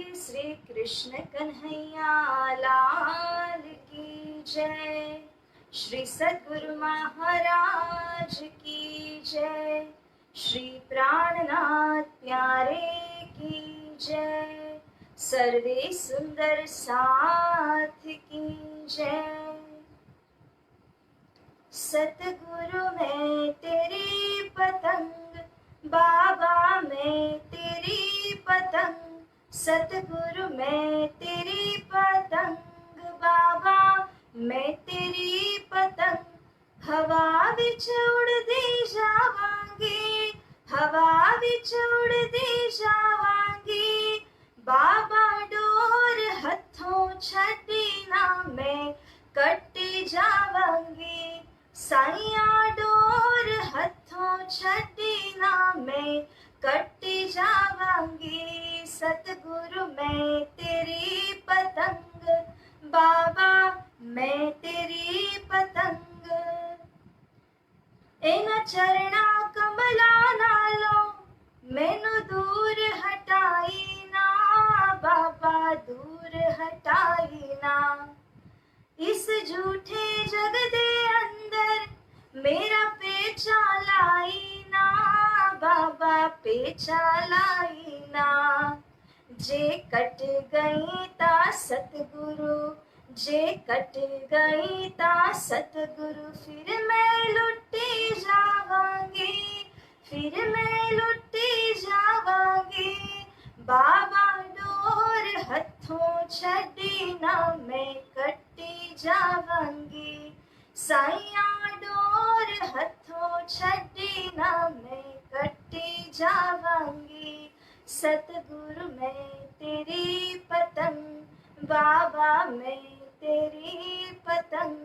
बोलिए श्री कृष्ण कन्हैया लाल की जय। श्री सद्गुरु महाराज की जय। श्री प्राणनाथ प्यारे की जय। सर्वे सुंदर साथ की जय। सतगुरु मैं तेरी पतंग, बाबा मैं तेरी पतंग। सतगुरु मैं तेरी पतंग, बाबा मैं तेरी पतंग। हवा विच उड़दी जावांगी, हवा विच उड़दी जावांगी। बाबा डोर हथों छड्डी ना मैं कट्टी जावांगी। साइया डोर हथों छड्डी ना मैं कट्टी जावांगी। सतगुरु मैं तेरी पतंग, बाबा मैं तेरी पतंग। इन्हां चरणा कमला नालों मैनू दूर हटाई ना, बाबा दूर हटाई ना। इस झूठे जग दे अंदर मेरा पेचा लाई ना, बाबा पेचा लाई ना। जे कट गई ता सतगुरु, जे कट गई ता सतगुरु। फिर मैं लुटी जावांगी, फिर मैं लुटी जावांगी। बाबा डोर हथों छड्डी ना मैं कट्टी जावांगी। साइया डोर हथों छड्डी ना मैं कट्टी जावांगी। सतगुरु मैं तेरी पतंग, बाबा मैं तेरी पतंग।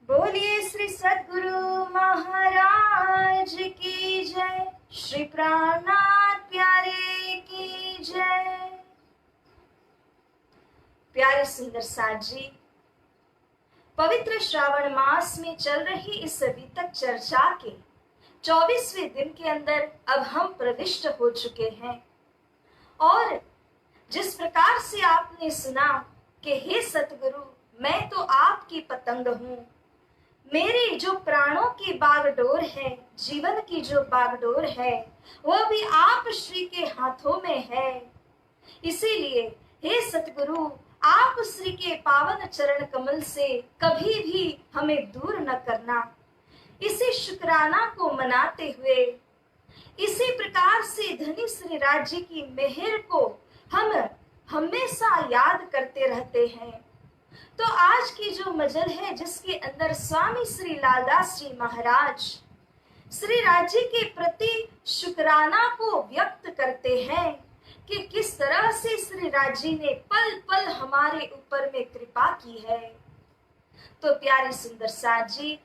बोलिए श्री सद्गुरु महाराज की जय। श्री प्राणनाथ प्यारे की जय। प्यारे सुंदर साथ जी, पवित्र श्रावण मास में चल रही इस वितक चर्चा के 24वें दिन के अंदर अब हम प्रविष्ट हो चुके हैं। और जिस प्रकार से आपने सुना कि हे सतगुरु मैं तो आपकी पतंग हूं, मेरी जो प्राणों की बागडोर है, जीवन की जो बागडोर है, वो भी आप श्री के हाथों में है। इसीलिए हे सतगुरु आप श्री के पावन चरण कमल से कभी भी हमें दूर न करना। इसी शुक्राना को मनाते हुए, इसी प्रकार से धनी श्री राज्य की मेहर को हम हमेशा याद करते रहते हैं। तो आज की जो मजल है जिसके अंदर स्वामी श्री लालदास जी महाराज श्री राज्य के प्रति शुक्राना को व्यक्त करते हैं कि किस तरह से श्री राज्य ने पल पल हमारे ऊपर में कृपा की है। तो प्यारी सुंदर साथ जी,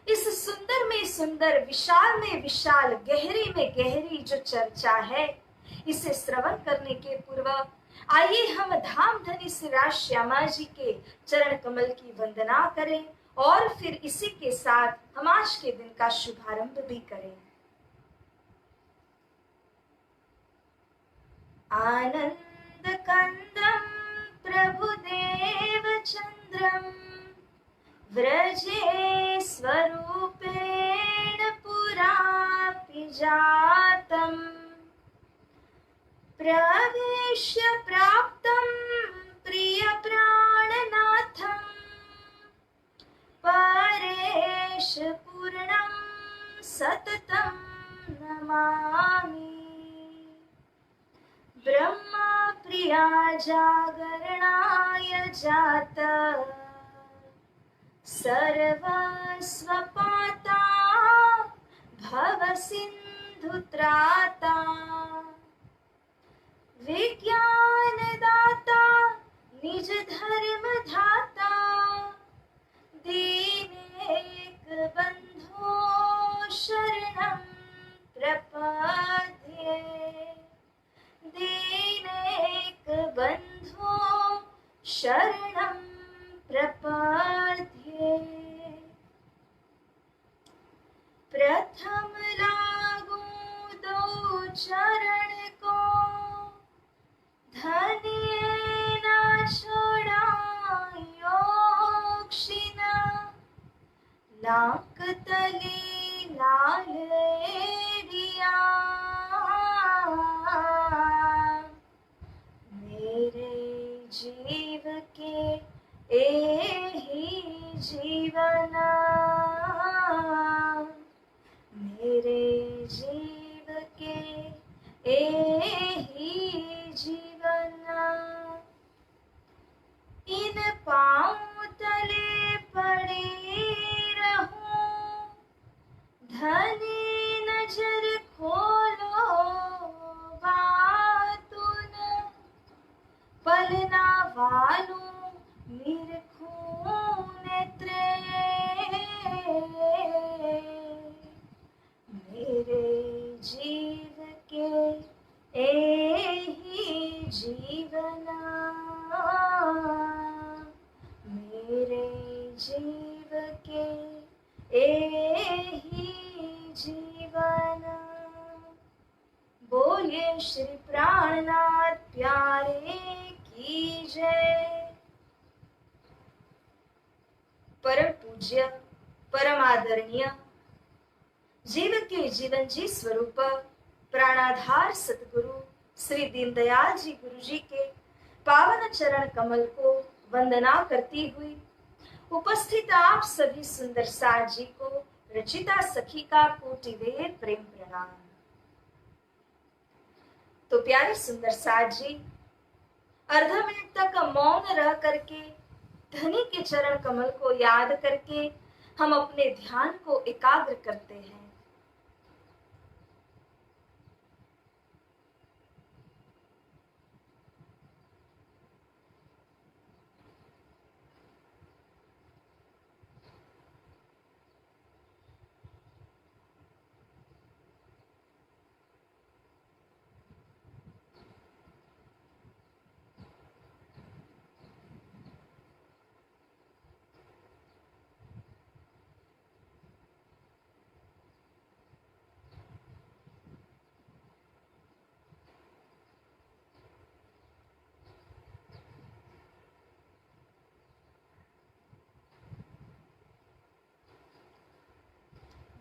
इस सुंदर में सुंदर, विशाल में विशाल, गहरी में गहरी जो चर्चा है, इसे श्रवण करने के पूर्व आइए हम धाम धनी श्री राज श्यामा जी के चरण कमल की वंदना करें और फिर इसी के साथ हम आज के दिन का शुभारंभ भी करें। आनंद कंदम प्रभुदेव चंद्रम व्रजे स्वरूपेण पुरापि जातम् प्रवेश्य प्राप्तं प्रिय प्राणनाथं परेश पूर्णं सततं नमामि। ब्रह्मा प्रिया जागरणाय जात सर्वस्वपाता भव सिंधु त्राता विज्ञान दाता निज धर्म धाता दीनेक बंधो शरणं प्रपद्ये दीनेक बंधो शरणं प्रपद्ये। प्रथम लागू दो चरण को नाक तले लाल एड़िया, मेरे जीव के एही जीवना, मेरे जीव के एही जीवना। इन पाँव तले पड़े रहूं, धनी नजर खोलो बातुन, पलना वालू निरखूं नेत्रे, मेरे जीव के एही जीवना, मेरे जीव के एही जीवना। बोलिए श्री प्राणनाथ प्यारे की जय। परम पूज्य परम आदरणीय जीव के जीवन जी स्वरूप प्राणाधार सतगुरु श्री दीनदयाल जी गुरु जी के पावन चरण कमल को वंदना करती हुई उपस्थित आप सभी सुंदर सार जी को रचिता सखी का कोटिवेर प्रेम प्रणाम। तो प्यारे सुंदर सार जी, अर्ध मिनट तक मौन रह करके धनी के चरण कमल को याद करके हम अपने ध्यान को एकाग्र करते हैं।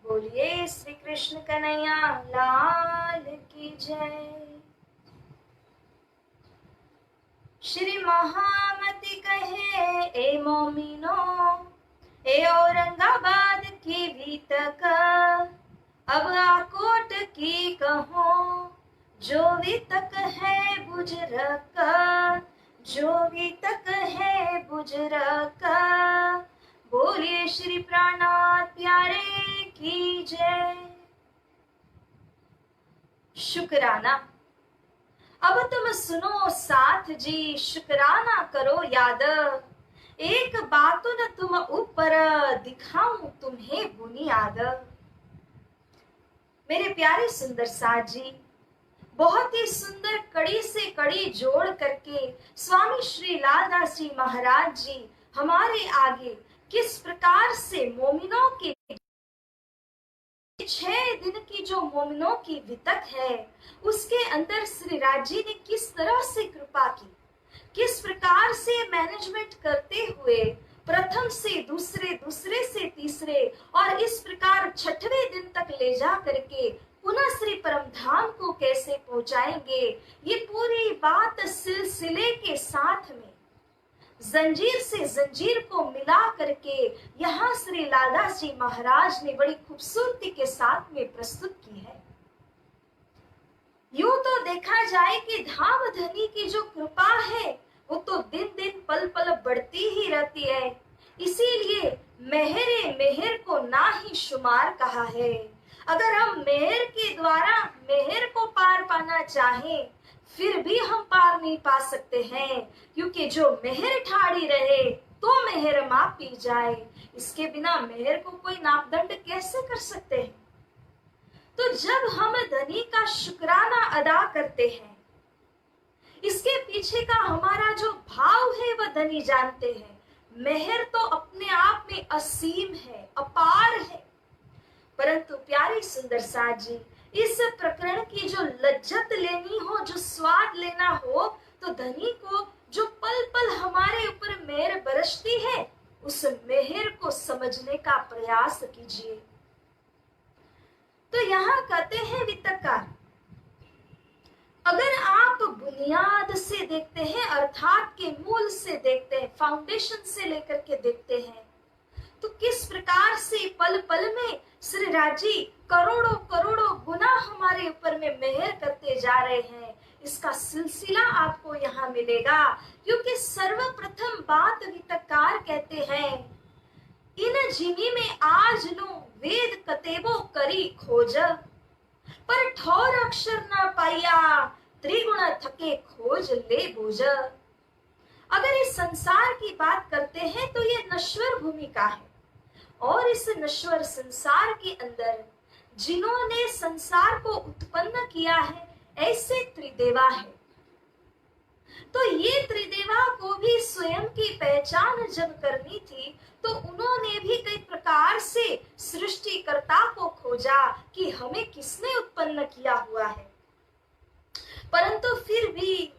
बोलिए श्री कृष्ण कन्हैया लाल की जय। श्री महामति कहे ए मोमिनो, ए औरंगाबाद की वितक, अब आकोट की कहो, जो वितक है बुजरक, जो वितक है बुजरक। बोलिए श्री प्राणनाथ प्यारे की जय। शुक्राना, अब तुम सुनो साथ जी, शुक्राना करो याद, एक बातुन तुम ऊपर, दिखाऊं तुम्हें बुनियाद। मेरे प्यारे सुंदर साथ जी, बहुत ही सुंदर कड़ी से कड़ी जोड़ करके स्वामी श्री लालदास जी महाराज जी हमारे आगे किस प्रकार से मोमिनों के 6 दिन की जो मोमिनों की वितक है उसके अंदर श्री राज जी ने किस तरह से कृपा की, किस प्रकार से मैनेजमेंट करते हुए प्रथम से दूसरे, दूसरे से तीसरे और इस प्रकार 6वें दिन तक ले जा करके पुनः श्री परम धाम को कैसे पहुंचाएंगे, ये पूरी बात सिलसिले के साथ में जंजीर से जंजीर को मिला करके यहाँ श्री लालदास जी महाराज ने बड़ी खूबसूरती के साथ में प्रस्तुत की है। यूं तो देखा जाए कि धाम धनी की जो कृपा है वो तो दिन दिन पल पल बढ़ती ही रहती है, इसीलिए मेहरे मेहर को ना ही शुमार कहा है। अगर हम मेहर के द्वारा मेहर को पार पाना चाहें फिर भी हम पार नहीं पा सकते हैं, क्योंकि जो मेहर ठाड़ी रहे तो मेहर मापी जाए, इसके बिना मेहर को कोई नापदंड कैसे कर सकते हैं। तो जब हम धनी का शुक्राना अदा करते हैं, इसके पीछे का हमारा जो भाव है वह धनी जानते हैं। मेहर तो अपने आप में असीम है, अपार है, परंतु प्यारी सुंदर साथ जी, इस प्रकरण की जो लज्जत लेनी हो, जो स्वाद लेना हो, तो धनी को जो पल पल हमारे ऊपर मेहर बरसती है उस मेहर को समझने का प्रयास कीजिए। तो यहां कहते हैं वित्तकार, अगर आप बुनियाद से देखते हैं अर्थात के मूल से देखते हैं, फाउंडेशन से लेकर के देखते हैं, तो किस प्रकार से पल पल में श्री राजी करोड़ों करोड़ों गुना हमारे ऊपर में मेहर करते जा रहे हैं, इसका सिलसिला आपको यहाँ मिलेगा। क्योंकि सर्वप्रथम बात वित्तकार कहते हैं, इन जिनी में आज लो वेद कतेबो करी खोज, पर ठौर अक्षर ना पाया त्रिगुण थके खोज ले बोझ। अगर इस संसार की बात करते हैं तो ये नश्वर भूमि का है, और इस नश्वर संसार के अंदर जिन्होंने संसार को उत्पन्न किया है ऐसे त्रिदेवा है। तो ये त्रिदेवा को भी स्वयं की पहचान जब करनी थी तो उन्होंने भी कई प्रकार से सृष्टिकर्ता को खोजा कि हमें किसने उत्पन्न किया हुआ है। परंतु फिर भी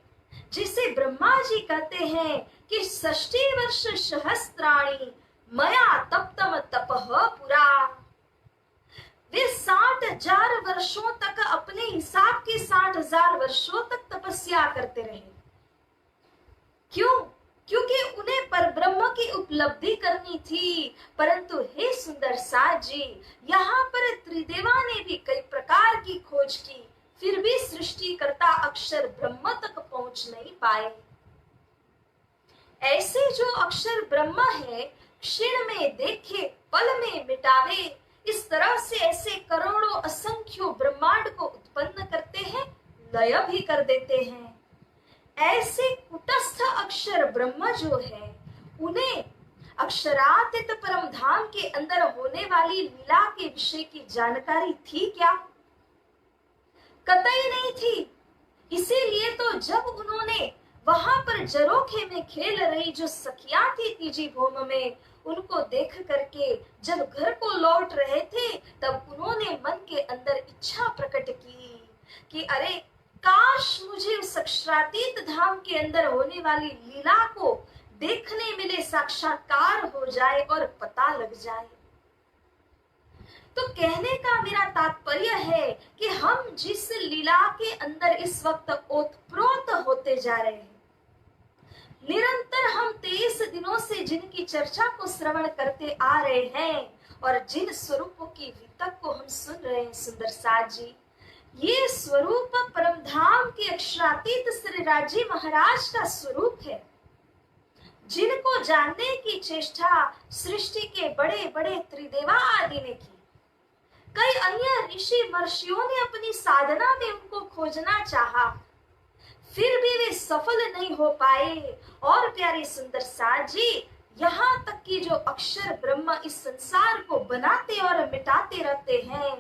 जिसे ब्रह्मा जी कहते हैं कि 60 वर्ष सहस्त्राणी मया तप्तम तपः पुरा, वे 60,000 वर्षों तक अपने हिसाब के 60,000 वर्षों तक तपस्या करते रहे। क्यों? क्योंकि उन्हें परब्रह्म की उपलब्धि करनी थी। परंतु हे सुंदर साज जी, यहाँ पर त्रिदेवा ने भी कई प्रकार की खोज की, फिर भी सृष्टिकर्ता अक्षर ब्रह्म तक पहुंच नहीं पाए। ऐसे जो अक्षर ब्रह्म है, क्षण में देखे पल में मिटावे, इस तरह से ऐसे करोड़ों असंख्यों ब्रह्मांड को उत्पन्न करते हैं, लय भी कर देते हैं। ऐसे कुटस्थ अक्षर ब्रह्म जो है, उन्हें अक्षरातीत परम धाम के अंदर होने वाली लीला के विषय की जानकारी थी क्या? कतई नहीं थी। इसीलिए तो जब उन्होंने वहां पर जरोखे में खेल रही जो सखियां थी तीजी भूम में, उनको देख करके जब घर को लौट रहे थे, तब उन्होंने मन के अंदर इच्छा प्रकट की कि अरे काश मुझे उस अक्षरातीत धाम के अंदर होने वाली लीला को देखने मिले, साक्षात्कार हो जाए और पता लग जाए। तो कहने का मेरा तात्पर्य है कि हम जिस लीला के अंदर इस वक्त ओतप्रोत होते जा रहे हैं, निरंतर हम 23 दिनों से जिनकी चर्चा को श्रवण करते आ रहे हैं और जिन स्वरूपों की वितक को हम सुन रहे हैं सुंदर साज जी, ये स्वरूप परमधाम के अक्षरातीत श्री राजी महाराज का स्वरूप है, जिनको जानने की चेष्टा सृष्टि के बड़े बड़े त्रिदेवा आदि ने की। कई अन्य ऋषि महर्षियों ने अपनी साधना में उनको खोजना चाहा, फिर भी वे सफल नहीं हो पाए। और प्यारे सुंदर साज जी, यहाँ तक कि जो अक्षर ब्रह्म इस संसार को बनाते और मिटाते रहते हैं,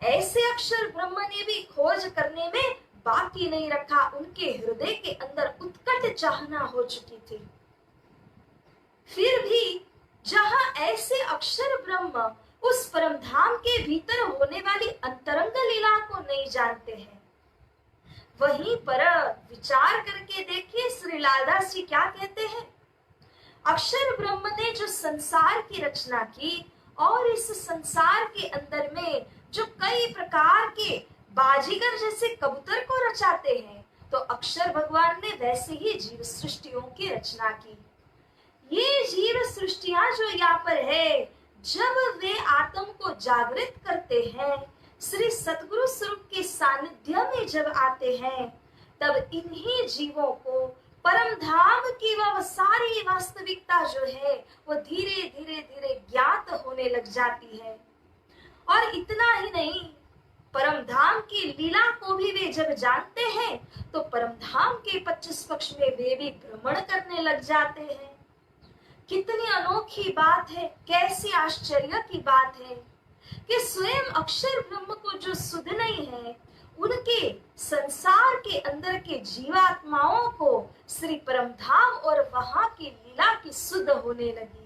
ऐसे अक्षर ब्रह्म ने भी खोज करने में बाकी नहीं रखा। उनके हृदय के अंदर उत्कट चाहना हो चुकी थी। फिर भी जहां ऐसे अक्षर ब्रह्म उस परम धाम के भीतर होने वाली अंतरंग लीला को नहीं जानते हैं, वहीं पर विचार करके देखिए श्री लालदास जी क्या कहते हैं। अक्षर ब्रह्म ने जो संसार की रचना की और इस संसार के अंदर में जो कई प्रकार के बाजीगर जैसे कबूतर को रचाते हैं, तो अक्षर भगवान ने वैसे ही जीव सृष्टियों की रचना की। ये जीव सृष्टियां जो यहाँ पर है, जब वे आत्म को जागृत करते हैं, श्री सतगुरु स्वरूप के सानिध्य में जब आते हैं, तब इन्हीं जीवों को परम धाम की वह सारी वास्तविकता जो है वो धीरे धीरे धीरे ज्ञात होने लग जाती है। और इतना ही नहीं, परम धाम की लीला को भी वे जब जानते हैं तो परम धाम के 25 पक्ष में वे भी भ्रमण करने लग जाते हैं। कितनी अनोखी बात है, कैसी आश्चर्य की बात है कि स्वयं अक्षर ब्रह्म को जो सुध नहीं है, उनके संसार के अंदर के जीवात्माओं को श्री परम धाम और वहां की लीला की सुध होने लगी।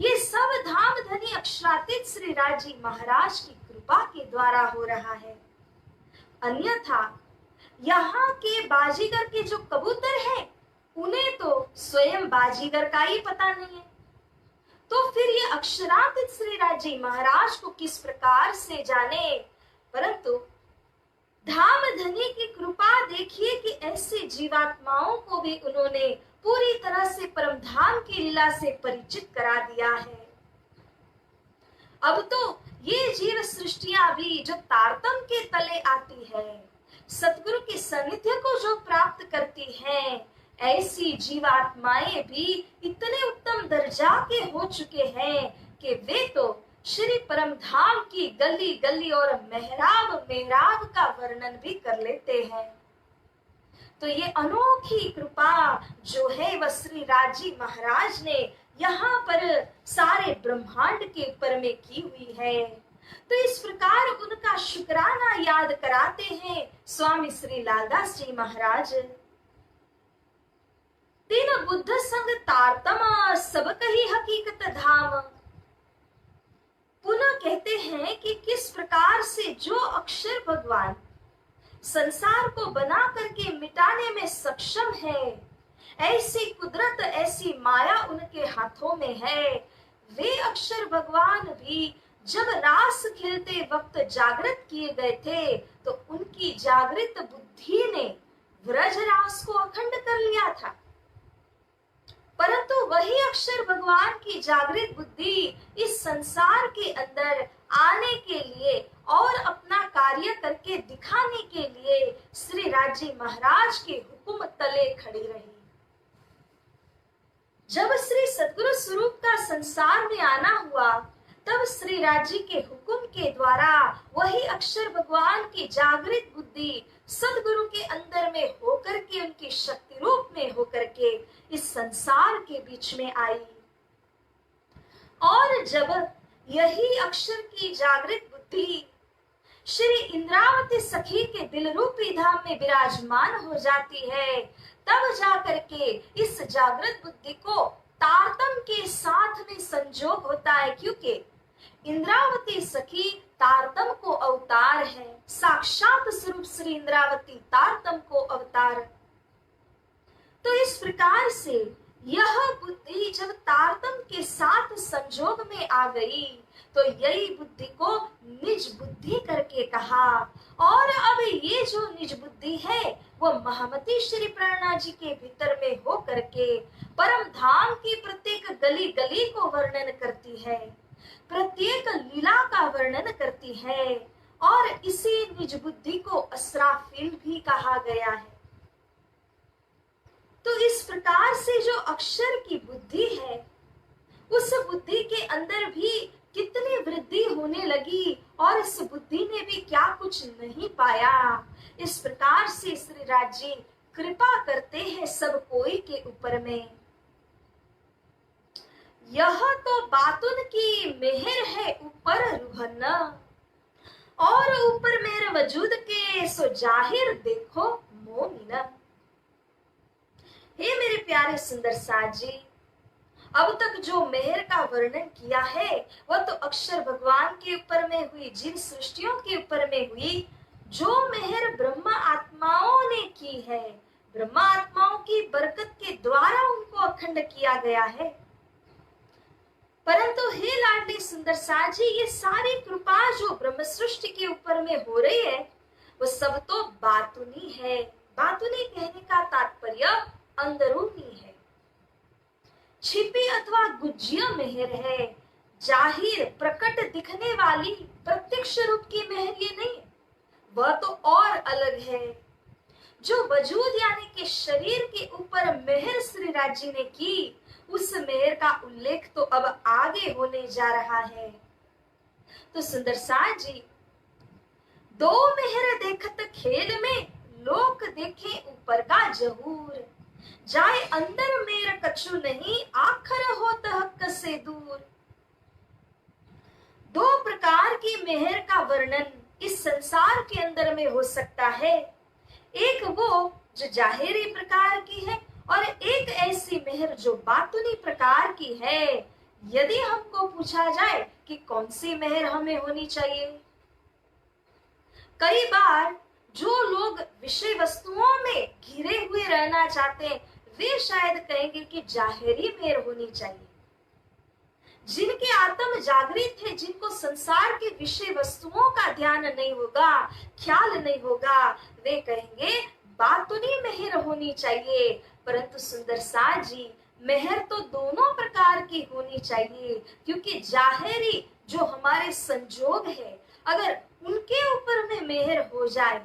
ये सब धाम धनी अक्षरातीत श्री राजी महाराज की कृपा के द्वारा हो रहा है। अन्यथा यहाँ के बाजीगर के जो कबूतर हैं, उन्हें तो स्वयं बाजीगर का ही पता नहीं है, तो फिर ये अक्षरातीत श्रीराज जी महाराज को किस प्रकार से जाने। परंतु धाम धनी की कृपा देखिए कि ऐसे जीवात्माओं को भी उन्होंने पूरी तरह से परम धाम की लीला से परिचित करा दिया है। अब तो ये जीव सृष्टियां भी जो तारतम के तले आती है, सतगुरु के सानिध्य को जो प्राप्त करती हैं, ऐसी जीवात्माएं भी इतने उत्तम दर्जा के हो चुके हैं कि वे तो श्री परम धाम की गली गली और मेहराब मेहराब का वर्णन भी कर लेते हैं। तो ये अनोखी कृपा जो है वह श्री राजी महाराज ने यहाँ पर सारे ब्रह्मांड के ऊपर में की हुई है। तो इस प्रकार उनका शुक्राना याद कराते हैं स्वामी श्री लालदास जी महाराज। तीन बुद्ध संग तारतमा सब कही हकीकत धाम। पुनः कहते हैं कि किस प्रकार से जो अक्षर भगवान संसार को बना करके मिटाने में सक्षम है, ऐसी कुदरत ऐसी माया उनके हाथों में है। वे अक्षर भगवान भी जब रास खेलते वक्त जागृत किए गए थे तो उनकी जागृत बुद्धि ने व्रज रास को अखंड कर लिया था, परंतु वही अक्षर भगवान की जागृत बुद्धि इस संसार के अंदर आने के लिए और अपना कार्य करके दिखाने के लिए श्री राजी महाराज के हुक्म तले खड़ी रही। जब श्री सद्गुरु स्वरूप का संसार में आना हुआ तब श्री राजी के हुक्म के द्वारा वही अक्षर भगवान की जागृत बुद्धि सदगुरु के अंदर में होकर के उनकी शक्ति रूप में होकर के इस संसार के बीच में आई। और जब यही अक्षर की जागृत बुद्धि श्री इंद्रावती सखी के दिल रूपी धाम में विराजमान हो जाती है, तब जाकर के इस जागृत बुद्धि को तारतम के साथ में संजोग होता है, क्योंकि इंद्रावती सखी तारतम को अवतार है, साक्षात स्वरूप श्री इंद्रावती तारतम को अवतार। तो इस प्रकार से यह बुद्धि जब तारतम के साथ संजोग में आ गई तो यही बुद्धि को निज बुद्धि करके कहा। और अब ये जो निज बुद्धि है वो महामती श्री प्रेरणा जी के भीतर में हो करके परम धाम की प्रत्येक गली गली को वर्णन करती है, प्रत्येक लीला का वर्णन करती है। और इसी निज बुद्धि को अस्राफिल भी कहा गया है। तो इस प्रकार से जो अक्षर की बुद्धि है उस बुद्धि के अंदर भी कितनी वृद्धि होने लगी और इस बुद्धि ने भी क्या कुछ नहीं पाया। इस प्रकार से श्री राज जी कृपा करते हैं सब कोई के ऊपर में। यह तो बातुन की मेहर है ऊपर रुहन, और ऊपर मेरे वजूद के सो जाहिर देखो मोमिन। हे मेरे प्यारे सुंदर साथ जी, अब तक जो मेहर का वर्णन किया है वह तो अक्षर भगवान के ऊपर में हुई, जिन सृष्टियों के ऊपर में हुई। जो मेहर ब्रह्मा आत्माओं ने की है, ब्रह्मा आत्माओं की बरकत के द्वारा उनको अखंड किया गया है। परंतु हे लाडली सुंदर साथ जी, ये सारी कृपा जो ब्रह्म सृष्टि के ऊपर में हो रही है वो सब तो बातुनी है। बातुनी कहने का तात्पर्य अंदरूनी है, छिपी अथवा गुज्जिया मेहर है। जाहिर प्रकट दिखने वाली प्रत्यक्ष रूप की मेहर ये नहीं, वह तो और अलग है। जो वजूद यानी कि शरीर के ऊपर मेहर श्री राज जी ने की, उस मेहर का उल्लेख तो अब आगे होने जा रहा है। तो सुंदर साथ जी, दो मेहर देखत खेल में लोक देखे ऊपर का जहूर, जाए अंदर मेर कछु नहीं आखर होत हक से दूर। दो प्रकार की मेहर का वर्णन इस संसार के अंदर में हो सकता है। एक वो जो जाहिरी प्रकार की है और एक ऐसी मेहर जो बातुनी प्रकार की है। यदि हमको पूछा जाए कि कौन सी मेहर हमें होनी चाहिए, कई बार जो लोग विषय वस्तुओं में घिरे हुए रहना चाहते हैं वे शायद कहेंगे कि जाहिरी मेहर होनी चाहिए। जिनके आत्म जागृत है, जिनको संसार के विषय वस्तुओं का ध्यान नहीं होगा, ख्याल नहीं होगा, वे कहेंगे बातुनी मेहर होनी चाहिए। परंतु सुंदर साज जी, मेहर तो दोनों प्रकार की होनी चाहिए, क्योंकि जाहिरी जो हमारे संजोग है, अगर उनके ऊपर में मेहर हो जाए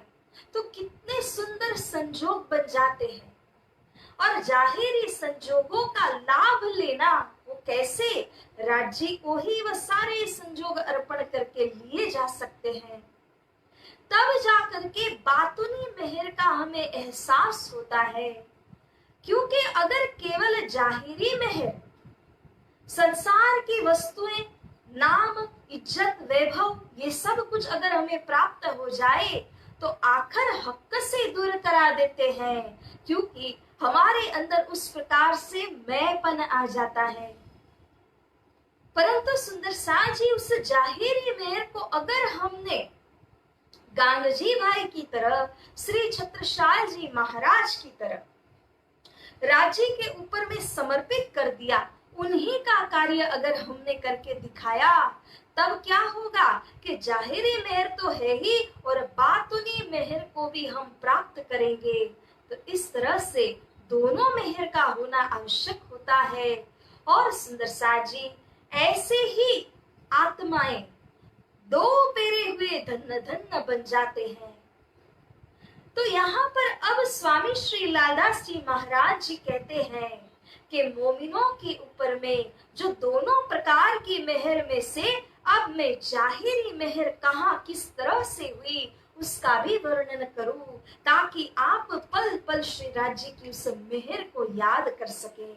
तो कितने सुंदर संजोग बन जाते हैं। और जाहिरी संजोगों का लाभ लेना वो कैसे, राज्य को ही वह सारे संजोग अर्पण करके लिए जा सकते हैं। तब जाकर के बातुनी मेहर का हमें एहसास होता है। क्योंकि अगर केवल जाहिरी मेहर, संसार की वस्तुएं, नाम, इज्जत, वैभव, ये सब कुछ अगर हमें प्राप्त हो जाए तो आखिर हक से दूर करा देते हैं, क्योंकि हमारे अंदर उस प्रकार से मैंपन आ जाता है। परंतु सुंदर साजी, उस जाहिरी मेहर को अगर हमने गांगजी भाई की तरह, श्री छत्रसाल जी महाराज की तरह राज्य के ऊपर में समर्पित कर दिया, उन्हीं का कार्य अगर हमने करके दिखाया, तब क्या होगा कि जाहिरी मेहर तो है ही और बातुनी मेहर को भी हम प्राप्त करेंगे। तो इस तरह से दोनों मेहर का होना आवश्यक होता है। और सुंदर साजी, ऐसे ही आत्माएं दो पेरे हुए धन्य धन्य बन जाते हैं। तो यहाँ पर अब स्वामी श्री लालदास जी महाराज जी कहते हैं कि मोमिनों के ऊपर में जो दोनों प्रकार की मेहर में से अब मैं जाहिरी मेहर कहाँ किस तरह से हुई उसका भी वर्णन करूं, ताकि आप पल पल श्री राज्य की उस मेहर को याद कर सकें।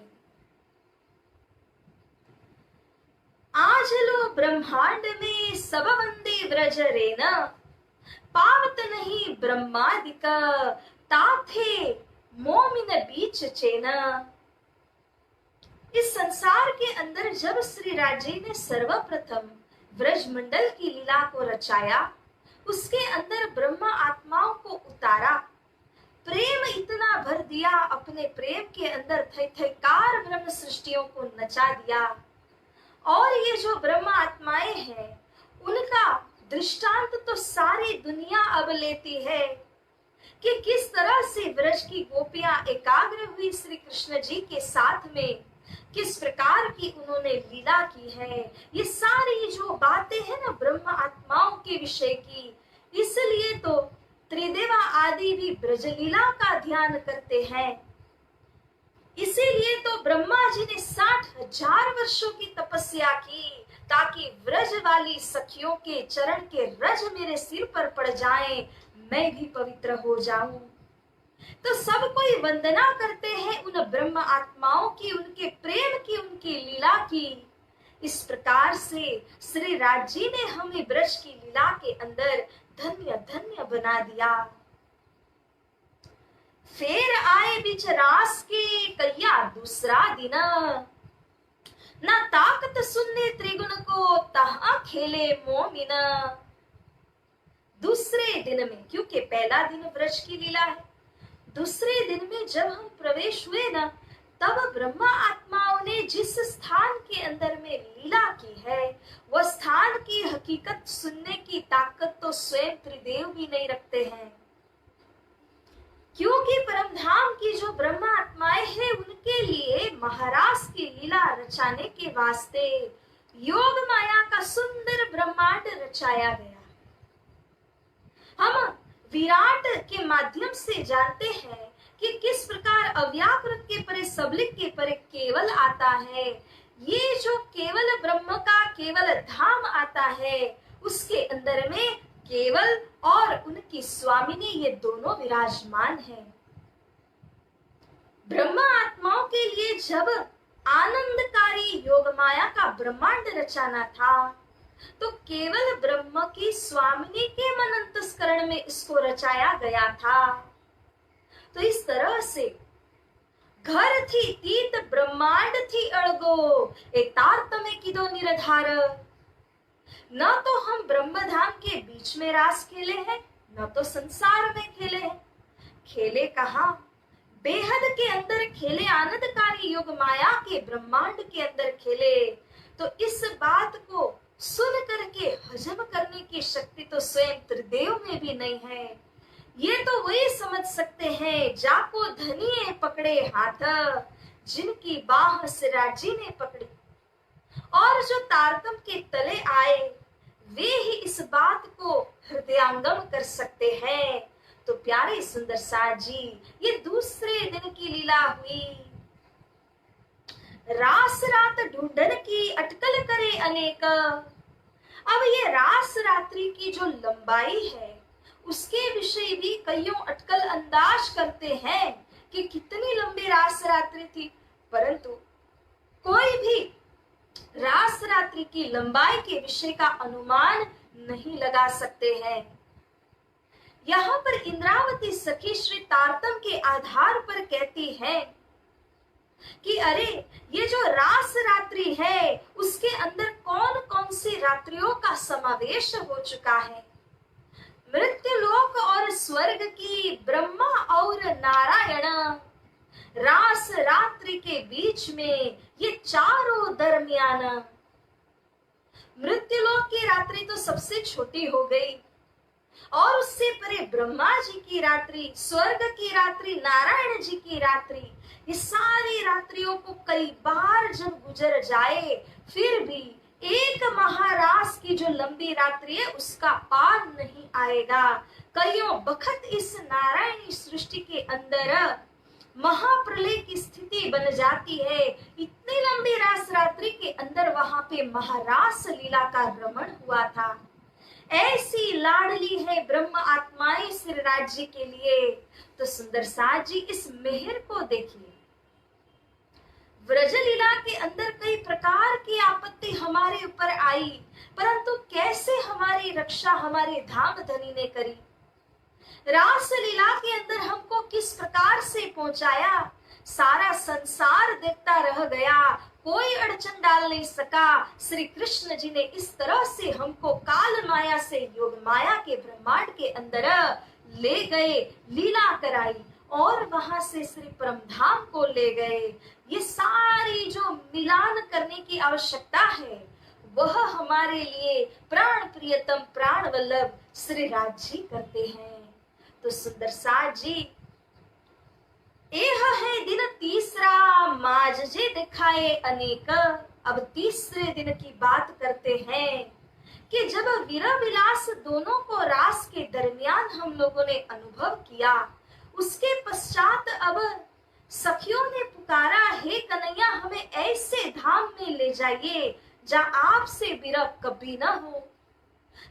आज लो ब्रह्मांड में सब वंदे ब्रज रेन, पावत नहीं ब्रह्मादिक, ताथे मोमिन बीच चेन। इस संसार के अंदर जब श्री राज्य ने सर्वप्रथम ब्रजमंडल की लीला को रचाया, उसके अंदर ब्रह्मा आत्माओं को उतारा, प्रेम इतना भर दिया, अपने प्रेम के अंदर थैथैकार ब्रह्म सृष्टियों को नचा दिया। और ये जो ब्रह्मा आत्माएं हैं, उनका दृष्टांत तो सारी दुनिया अब लेती है कि किस तरह से ब्रज की गोपियां एकाग्र हुई श्री कृष्ण जी के साथ में, किस प्रकार की उन्होंने लीला की है। ये सारी जो बातें हैं ना ब्रह्म आत्माओं के विषय की, इसलिए तो त्रिदेवा आदि भी ब्रज लीला का ध्यान करते हैं। इसीलिए तो ब्रह्मा जी ने 60,000 वर्षों की तपस्या की, ताकि व्रज वाली सखियों के चरण के रज मेरे सिर पर पड़ जाएं, मैं भी पवित्र हो जाऊं। तो सब कोई वंदना करते हैं उन ब्रह्म आत्माओं की, उनके प्रेम की, उनकी लीला की। इस प्रकार से श्री राज्य ने हमें ब्रज की लीला के अंदर धन्य धन्य बना दिया। फिर आए बीच रास के कलिया दूसरा दिन, ना ताकत सुनने त्रिगुण को तहा खेले मोमिन। दूसरे दिन में, क्योंकि पहला दिन ब्रज की लीला है, दूसरे दिन में जब हम प्रवेश हुए ना, तब ब्रह्मा आत्माओं ने जिस स्थान के अंदर में लीला की है, वह स्थान की हकीकत सुनने की ताकत तो स्वयं त्रिदेव भी नहीं रखते हैं। क्योंकि परमधाम की जो ब्रह्मा आत्माएं हैं, उनके लिए महाराज की लीला रचाने के वास्ते योग माया का सुंदर ब्रह्मांड रचाया गया। हम विराट के माध्यम से जानते हैं कि किस प्रकार अव्याकृत के परे सबलिक के परे केवल आता है। ये जो केवल ब्रह्म का केवल धाम आता है, उसके अंदर में केवल और उनकी स्वामिनी ये दोनों विराजमान हैं। ब्रह्मा आत्माओं के लिए जब आनंदकारी योग माया का ब्रह्मांड रचाना था, तो केवल ब्रह्म की स्वामिनी के मन अंतस्करण में इसको रचाया गया था। तो इस तरह से घर थी तीत ब्रह्मांड थी अड़गो, एक तारतम्य की दो निराधार। न तो हम ब्रह्मधाम के बीच में रास खेले हैं, न तो संसार में खेले हैं। खेले कहाँ? बेहद के अंदर खेले, आनंदकारी योग माया के ब्रह्मांड के अंदर खेले, तो इस बात को सुन करके हजम करने की शक्ति तो स्वयं त्रिदेव में भी नहीं है। ये तो वही समझ सकते हैं जाको धनिये पकड़े हाथ, जिनकी बाह सिराजी ने पकड़ी। और जो तारतम के तले आए वे ही इस बात को हृदयांगम कर सकते हैं। तो प्यारे सुंदर साथ जी, ये दूसरे दिन की लीला हुई। रास रात ढूंढन की अटकल करे अनेक। अब ये रास रात्रि की जो लंबाई है उसके विषय भी कईयों अटकल अंदाज करते हैं कि कितनी लंबी रास रात्रि थी, परंतु कोई भी रास रात्रि की लंबाई के विषय का अनुमान नहीं लगा सकते हैं। यहाँ पर इंद्रावती सखी श्री तारतम के आधार पर कहती है कि अरे ये जो रास रात्रि है उसके अंदर कौन कौन सी रात्रियों का समावेश हो चुका है। मृत्युलोक और स्वर्ग की ब्रह्मा और नारायण, रास रात्रि के बीच में ये चारों दरमियान। मृत्युलोक की रात्रि तो सबसे छोटी हो गई, और उससे परे ब्रह्मा जी की रात्रि, स्वर्ग की रात्रि, नारायण जी की रात्रि, ये सारी रात्रियों को कई बार जब गुजर जाए फिर भी एक महारास की जो लंबी रात्रि है उसका पार नहीं आएगा। कईयों बखत इस नारायणी सृष्टि के अंदर महाप्रलय की स्थिति बन जाती है। इतनी लंबी रास रात्रि के अंदर वहां पे महारास लीला का रमण हुआ था। ऐसी लाडली है ब्रह्म आत्माएं श्री राज्य के लिए। तो सुंदर साथ जी, इस मेहर को देखिए। व्रज लीला के अंदर कई प्रकार की आपत्ति हमारे ऊपर आई, परंतु कैसे हमारी रक्षा हमारे धाम धनी ने करी। रास लीला के अंदर हमको किस प्रकार से पहुंचाया, सारा संसार देखता रह गया, कोई अड़चन डाल नहीं सका। श्री कृष्ण जी ने इस तरह से हमको काल माया से योग माया के ब्रह्मांड के अंदर ले गए, लीला कराई और वहां से श्री परम धाम को ले गए। ये सारी जो मिलान करने की आवश्यकता है वह हमारे लिए प्राण प्रियतम प्राण वल्लभ श्री राज जी करते हैं। तो सुंदर साथ जी, यह है दिन तीसरा, माज जे दिखाए अनेक। अब तीसरे दिन की बात करते हैं कि जब वीरा विलास दोनों को रास के दरमियान हम लोगों ने अनुभव किया, उसके पश्चात अब सखियों ने पुकारा, हे कन्हैया हमें ऐसे धाम में ले जाइए जहाँ आपसे विरह कभी न हो।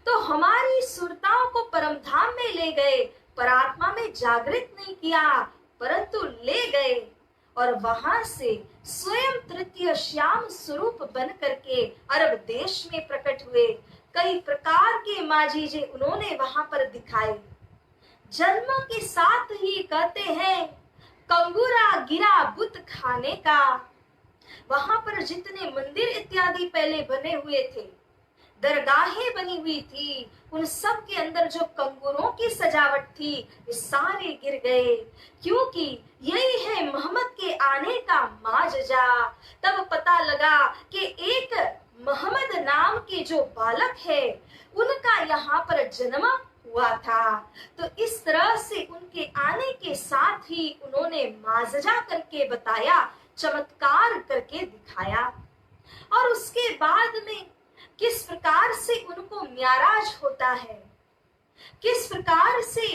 तो हमारी सुरताओं को परम धाम में ले गए, परात्मा में जागृत नहीं किया परंतु ले गए, और वहां से स्वयं तृतीय श्याम स्वरूप बन करके अरब देश में प्रकट हुए। कई प्रकार के माजी जी उन्होंने वहां पर दिखाए। जन्म के साथ ही कहते हैं कंगूरा गिरा बुत खाने का। वहां पर जितने मंदिर इत्यादि पहले बने हुए थे, दरगाहें बनी हुई थी, उन सब के अंदर जो कंगूरों की सजावट थी वे सारे गिर गए, क्योंकि यही है मोहम्मद के आने का माजजा। तब पता लगा कि एक मोहम्मद नाम के जो बालक है उनका यहाँ पर जन्म हुआ था। तो इस तरह से उनके आने के साथ ही उन्होंने माजजा करके बताया, चमत्कार करके दिखाया। और उसके बाद में किस प्रकार से उनको म्याराज होता है, किस प्रकार से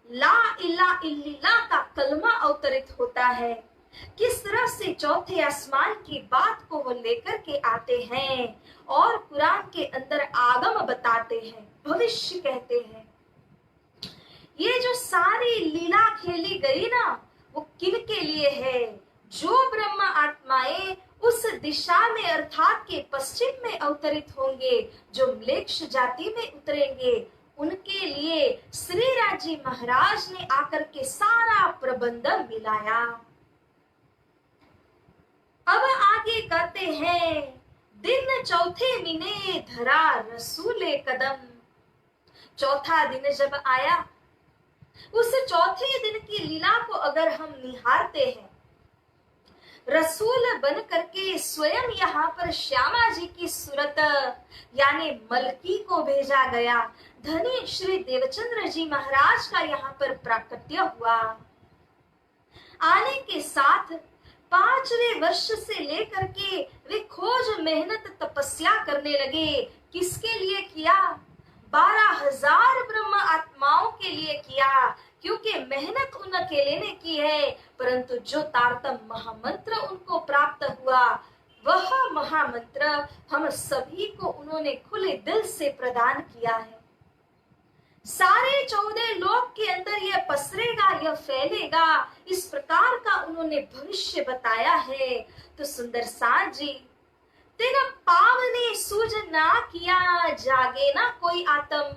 ला इला इल्लिल्लाह का कलमा अवतरित होता है, किस तरह से चौथे आसमान की बात को वो लेकर के आते हैं और कुरान के अंदर आगम बताते हैं, भविष्य कहते हैं। ये जो सारी लीला खेली गई ना, वो किन के लिए है? जो ब्रह्म आत्माएं उस दिशा में अर्थात के पश्चिम में अवतरित होंगे, जो म्लेच्छ जाति में उतरेंगे, उनके लिए श्री राजी महाराज ने आकर के सारा प्रबंध मिलाया। अब आगे कहते हैं, दिन चौथे महीने धरा रसूले कदम। चौथा दिन जब आया उस चौथे दिन की लीला को अगर हम निहारते हैं, रसूल बन करके स्वयं यहाँ पर श्यामा जी की सूरत यानी मलकी को भेजा गया। धनी श्री देवचंद्र जी महाराज का यहाँ पर प्राकट्य हुआ। आने के साथ 5वें वर्ष से लेकर के वे खोज मेहनत तपस्या करने लगे। किसके लिए किया? 12,000 ब्रह्म आत्माओं के लिए किया, क्योंकि मेहनत उन अकेले ने की है, परंतु जो तारतम महामंत्र उनको प्राप्त हुआ वह महामंत्र हम सभी को उन्होंने खुले दिल से प्रदान किया है। सारे 14 लोक के अंदर यह पसरेगा, यह फैलेगा, इस प्रकार का उन्होंने भविष्य बताया है। तो सुंदर साथ जी, तेरा पावने सूझ ना किया, जागे ना कोई आत्म।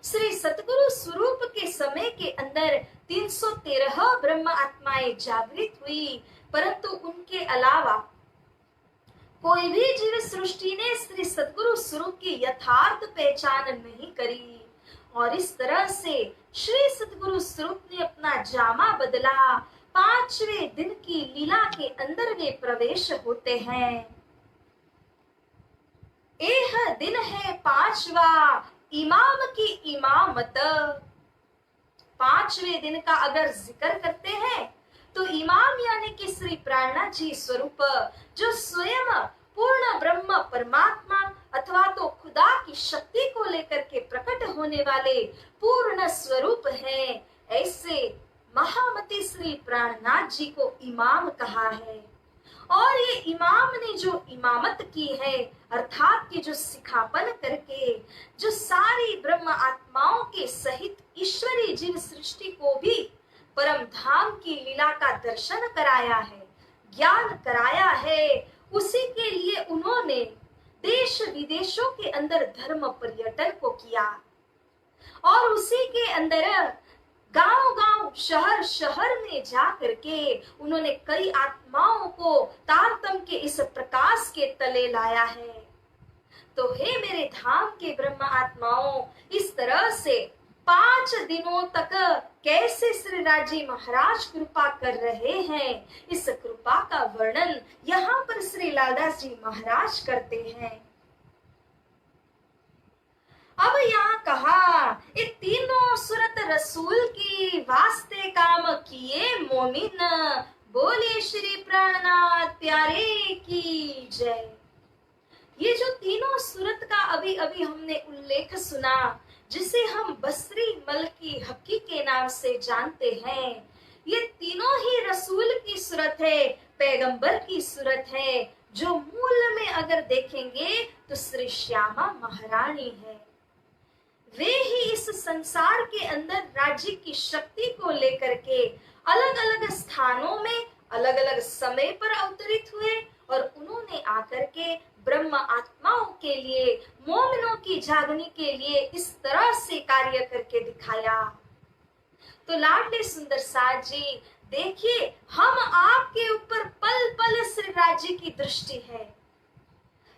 श्री सतगुरु स्वरूप के समय के अंदर 313 ब्रह्म आत्माएं जागृत हुई, परंतु उनके अलावा कोई भी जीव सृष्टि ने श्री सतगुरु स्वरूप की यथार्थ पहचान नहीं करी। और इस तरह से श्री सतगुरु स्वरूप ने अपना जामा बदला। 5वें दिन की लीला के अंदर वे प्रवेश होते हैं। यह दिन है 5वां इमाम की इमामत। 5वें दिन का अगर जिक्र करते हैं तो इमाम यानी कि श्री प्राणनाथ जी स्वरूप, जो स्वयं पूर्ण ब्रह्म परमात्मा अथवा तो खुदा की शक्ति को लेकर के प्रकट होने वाले पूर्ण स्वरूप है, ऐसे महामती श्री प्राणनाथ जी को इमाम कहा है। और ये इमाम ने जो इमामत की है, अर्थात कि जो सिखापन करके जो सारी ब्रह्म आत्माओं के सहित ईश्वरी जीव सृष्टि को भी परम धाम की लीला का दर्शन कराया है, ज्ञान कराया है, उसी के लिए उन्होंने देश विदेशों के अंदर धर्म पर्यटन को किया। और उसी के अंदर गांव-गांव, शहर-शहर में जा करके उन्होंने कई आत्माओं को तारतम के इस प्रकाश के तले लाया है। तो हे मेरे धाम के ब्रह्म आत्माओं, इस तरह से 5 दिनों तक कैसे श्री राजी महाराज कृपा कर रहे हैं, इस कृपा का वर्णन यहाँ पर श्री लालदास जी महाराज करते हैं। अब यहाँ कहा, ये तीनों सूरत रसूल की वास्ते काम किए मोमिन, बोले श्री प्राणनाथ प्यारे की जय। ये जो तीनों सूरत का अभी अभी हमने उल्लेख सुना, जिसे हम बसरी मलकी हक्की के नाम से जानते हैं, ये तीनों ही रसूल की सूरत है, पैगंबर की सूरत है, जो मूल में अगर देखेंगे तो श्री श्यामा महारानी है। वे ही इस संसार के अंदर राज्य की शक्ति को लेकर के अलग अलग स्थानों में अलग अलग समय पर अवतरित हुए और उन्होंने आकर के ब्रह्म आत्माओं के लिए, मोमिनों की जागने के लिए इस तरह से कार्य करके दिखाया। तो लाडले सुंदर साथ जी, देखिए, हम आपके ऊपर पल पल श्री राज्य की दृष्टि है।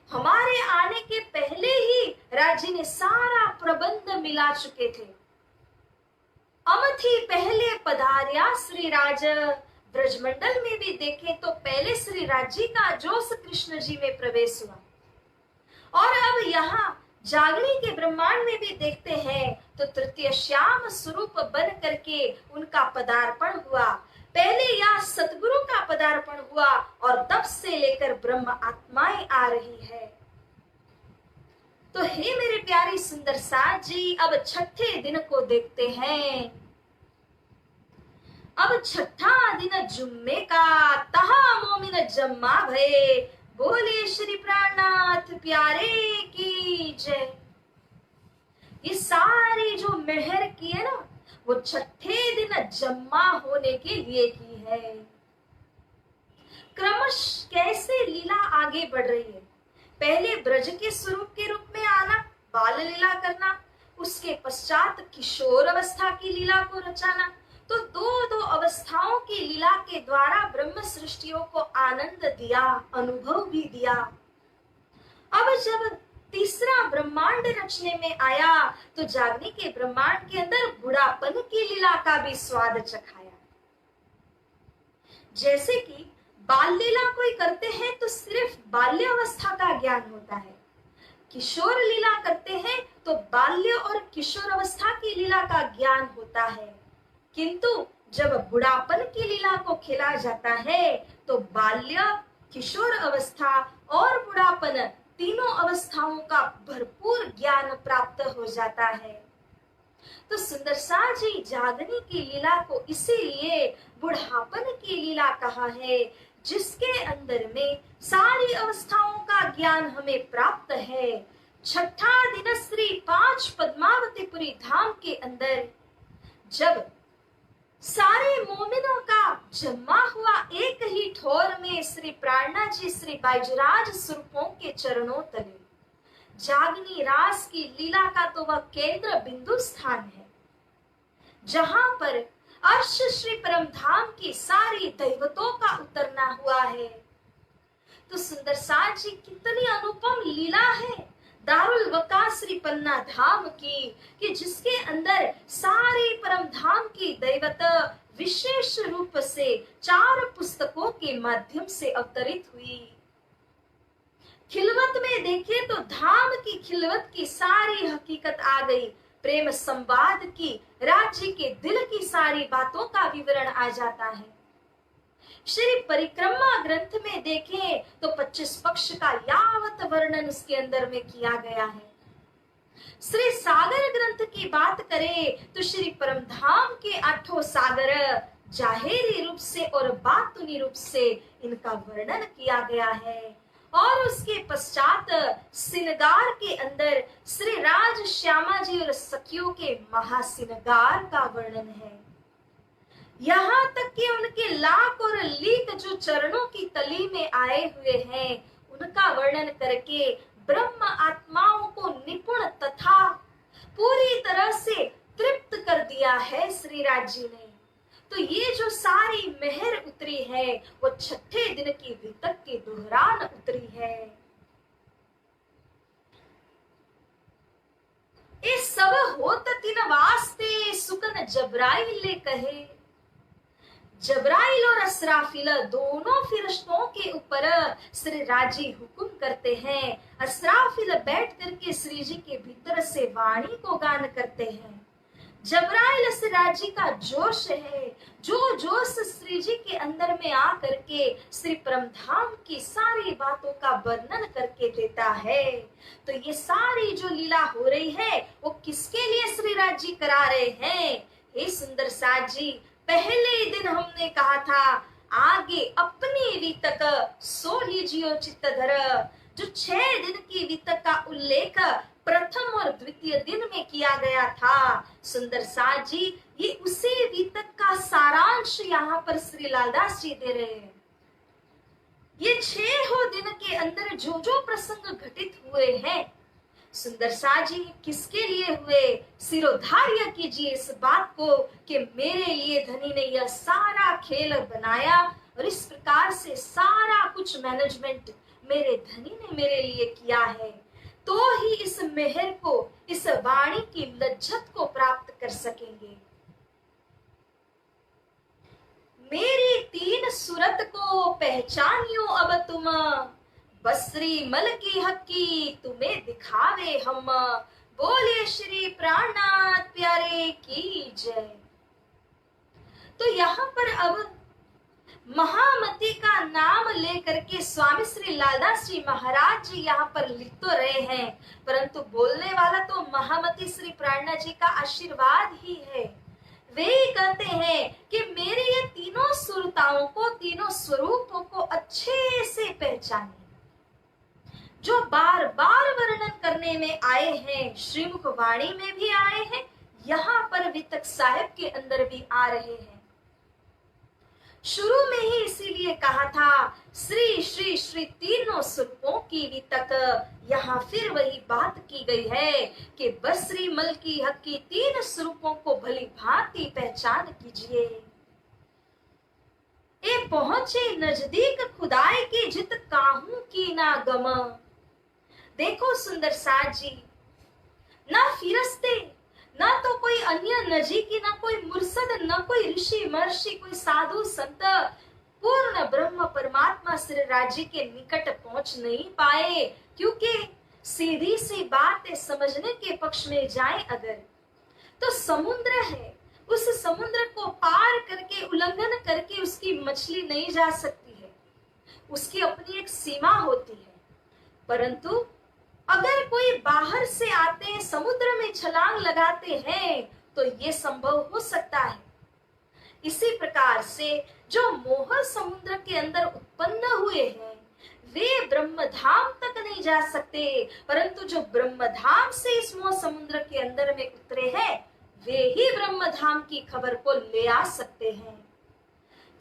हमारे आने के पहले ही राज्य ने सारा प्रबंध मिला चुके थे। अमथी पहले पधारिया श्री राज, ब्रजमंडल में भी देखें तो पहले श्री राज्य का जोश कृष्ण जी में प्रवेश हुआ। और अब यहाँ जागनी के ब्रह्मांड में भी देखते हैं तो तृतीय श्याम स्वरूप बन करके उनका पदार्पण हुआ। पहले यहाँ सतगुरु का पदार्पण हुआ और तब से लेकर ब्रह्म आत्माएं आ रही है। तो हे मेरे प्यारे सुंदर साथ जी, अब 6ठे दिन को देखते हैं। अब 6ठा दिन जुम्मे का, तहा मोमिन जम्मा भये, बोले श्री प्राणनाथ प्यारे की जय। ये सारी जो मेहर की है ना, वो 6ठे दिन जम्मा होने के लिए की है। क्रमश कैसे लीला आगे बढ़ रही है। पहले ब्रज के स्वरूप के रूप में आना, बाल लीला करना, उसके पश्चात किशोर अवस्था की लीला को रचाना। तो दो अवस्थाओं की लीला के द्वारा ब्रह्म सृष्टियों को आनंद दिया, अनुभव भी दिया। अब जब तीसरा ब्रह्मांड रचने में आया तो जागनी के ब्रह्मांड के अंदर बुढ़ापन की लीला का भी स्वाद चखाया। जैसे कि बाल लीला कोई करते हैं तो सिर्फ बाल्यावस्था का ज्ञान होता है, किशोर लीला करते हैं तो बाल्य और किशोर अवस्था की लीला का ज्ञान होता है, किंतु जब बुढ़ापन की लीला को खेला जाता है तो बाल्य, किशोर अवस्था और बुढ़ापन तीनों अवस्थाओं का भरपूर ज्ञान प्राप्त हो जाता है। तो सुंदर सा जी जागनी की लीला को इसीलिए बुढ़ापन की लीला कहा है, जिसके अंदर में सारी अवस्थाओं का ज्ञान हमें प्राप्त है। छठा दिन श्री 5 पद्मावतीपुरी धाम के अंदर जब सारे मोमिनों का जमा हुआ एक ही ठोर में श्री प्राणनाथ जी श्री बाईजराज स्वरूपों के चरणों तले, जागनी रास की लीला का तो वह केंद्र बिंदु स्थान है, जहां पर अर्श श्री परम धाम की सारी दैवतों का उतरना हुआ है। तो सुंदर साज जी कितनी अनुपम लीला है दारुल वका श्री पन्ना धाम की, कि जिसके अंदर सारी परम धाम की दैवत विशेष रूप से 4 पुस्तकों के माध्यम से अवतरित हुई। खिलवत में देखें तो धाम की खिलवत की सारी हकीकत आ गई, प्रेम संवाद की, राज्य के दिल की सारी बातों का विवरण आ जाता है। श्री परिक्रमा ग्रंथ में देखें तो 25 पक्ष का यावत वर्णन उसके अंदर में किया गया है। श्री सागर ग्रंथ की बात करें तो श्री परमधाम के 8 सागर जाहिरी रूप से और बातुनी रूप से इनका वर्णन किया गया है। और उसके पश्चात सिनगार के अंदर श्री राज श्यामा जी और सखियों के महासिनगार का वर्णन है। यहाँ तक कि उनके लाख और लीक जो चरणों की तली में आए हुए हैं, उनका वर्णन करके ब्रह्म आत्माओं को निपुण तथा पूरी तरह से तृप्त कर दिया है श्री राज जी ने। तो ये जो सारी मेहर उतरी है वो छठे दिन की वितक के दोहरान उतरी है। इस सब होत तिन वास्ते सुकन जबराइल कहे। जबराइल और असराफिल दोनों फरिश्तों के ऊपर श्री राजी हुकुम करते हैं। असराफिल बैठ करके श्री जी के भीतर से वाणी को गान करते हैं। जबराइल श्री राजी का जोश है, जो जोश श्री जी के अंदर में आ करके श्री परमधाम की सारी बातों का वर्णन करके देता है। तो ये सारी जो लीला हो रही है वो किसके लिए श्री राजी करा रहे हैं? हे सुंदर साज जी, पहले दिन हमने कहा था आगे अपनी वितक सो लीजियो चित्तधर। जो 6 दिन की वितक का उल्लेख प्रथम और द्वितीय दिन में किया गया था, सुंदर साज जी ये उसी वितक का सारांश यहाँ पर श्री लालदास जी दे रहे हैं। ये 6 दिन के अंदर जो जो प्रसंग घटित हुए हैं, सुंदर साज जी किसके लिए हुए? सिरोधार्य कीजिए इस बात को कि मेरे लिए धनी ने यह सारा खेल बनाया और इस प्रकार से सारा कुछ मैनेजमेंट मेरे धनी ने मेरे लिए किया है, तो ही इस मेहर को, इस वाणी की लज्जत को प्राप्त कर सकेंगे। मेरी 3 सूरत को पहचानियो अब तुम, बसरी मल की हक्की तुम्हें दिखावे हम। बोले श्री प्राणनाथ प्यारे की जय। तो यहाँ पर अब महामती का नाम लेकर के स्वामी श्री लालदास जी महाराज जी यहाँ पर लिख तो रहे हैं, परंतु बोलने वाला तो महामती श्री प्राणनाथ जी का आशीर्वाद ही है। वे कहते हैं कि मेरे ये तीनों सुरताओं को, तीनों स्वरूपों को अच्छे से पहचानिए, जो बार बार वर्णन करने में आए हैं, श्रीमुख वाणी में भी आए हैं, यहाँ पर वितक साहिब के अंदर भी आ रहे हैं। शुरू में ही इसीलिए कहा था श्री श्री श्री तीनों स्वरूपों की वितक। यहाँ फिर वही बात की गई है कि बसरी मल की हक की 3 स्वरूपों को भली भांति पहचान कीजिए। ए पहुंचे नजदीक खुदाई की जित काहू की ना गम। देखो सुंदर साज जी, ना फिरस्ते, ना तो कोई अन्य नजीकी, ना कोई मुर्सद, ना कोई ऋषि महर्षि, कोई साधु संत पूर्ण ब्रह्म परमात्मा श्री राजी के निकट पहुंच नहीं पाए। क्योंकि सीधी सी बात है, समझने के पक्ष में जाए अगर, तो समुद्र है, उस समुद्र को पार करके, उल्लंघन करके उसकी मछली नहीं जा सकती है, उसकी अपनी एक सीमा होती है। परंतु अगर कोई बाहर से आते हैं, समुद्र में छलांग लगाते हैं, तो ये संभव हो सकता है। इसी प्रकार से जो मोह समुद्र के अंदर उत्पन्न हुए हैं, वे ब्रह्मधाम तक नहीं जा सकते, परंतु जो ब्रह्मधाम से इस मोह समुद्र के अंदर में उतरे हैं, वे ही ब्रह्मधाम की खबर को ले आ सकते हैं।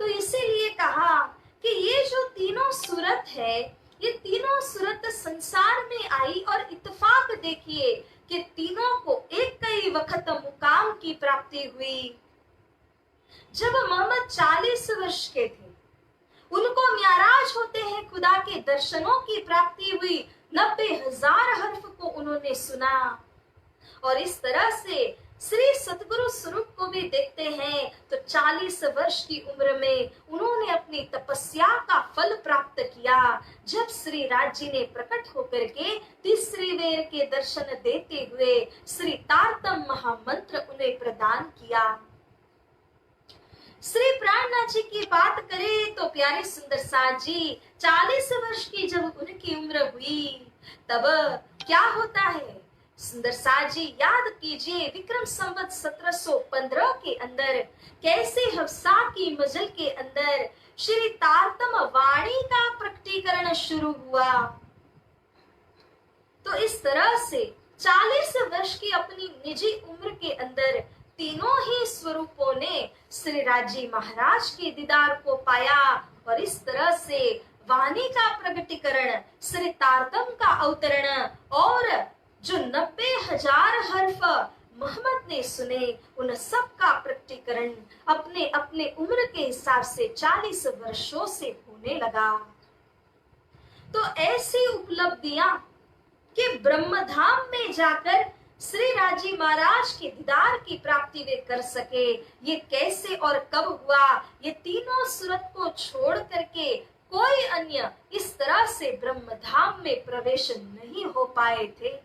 तो इसीलिए कहा कि ये जो तीनों सूरत है, ये तीनों सूरत संसार में आई, और इत्तेफाक देखिए कि तीनों को एक ही वक्त मुकाम की प्राप्ति हुई। जब मोहम्मद 40 वर्ष के थे, उनको म्याराज होते हैं खुदा के दर्शनों की प्राप्ति हुई। 90,000 हर्फ को उन्होंने सुना, और इस तरह से श्री सतगुरु स्वरूप को भी देखते हैं तो 40 वर्ष की उम्र में उन्होंने अपनी तपस्या का फल प्राप्त किया, जब श्री राज जी ने प्रकट होकर के तीसरी वेर के दर्शन देते हुए श्री तारतम महामंत्र उन्हें प्रदान किया। श्री प्राणनाथ जी की बात करें तो प्यारे सुंदर साज जी 40 वर्ष की जब उनकी उम्र हुई, तब क्या होता है सुंदर साज जी, याद कीजिए विक्रम संवत 1715 के अंदर कैसे हफ्सा की मजल के अंदर श्री तारतम वाणी का प्रकटीकरण शुरू हुआ। तो इस तरह से 40 वर्ष की अपनी निजी उम्र के अंदर तीनों ही स्वरूपों ने श्री राजी महाराज के दीदार को पाया, और इस तरह से वाणी का प्रकटीकरण, श्री तारतम का अवतरण, और जो 90,000 हर्फ मोहम्मद ने सुने, उन सब का प्रकटीकरण अपने अपने उम्र के हिसाब से 40 वर्षों से होने लगा। तो ऐसी उपलब्धियां कि ब्रह्मधाम में जाकर श्री राजी महाराज के दीदार की प्राप्ति वे कर सके, ये कैसे और कब हुआ? ये तीनों सूरत को छोड़ करके कोई अन्य इस तरह से ब्रह्मधाम में प्रवेश नहीं हो पाए थे।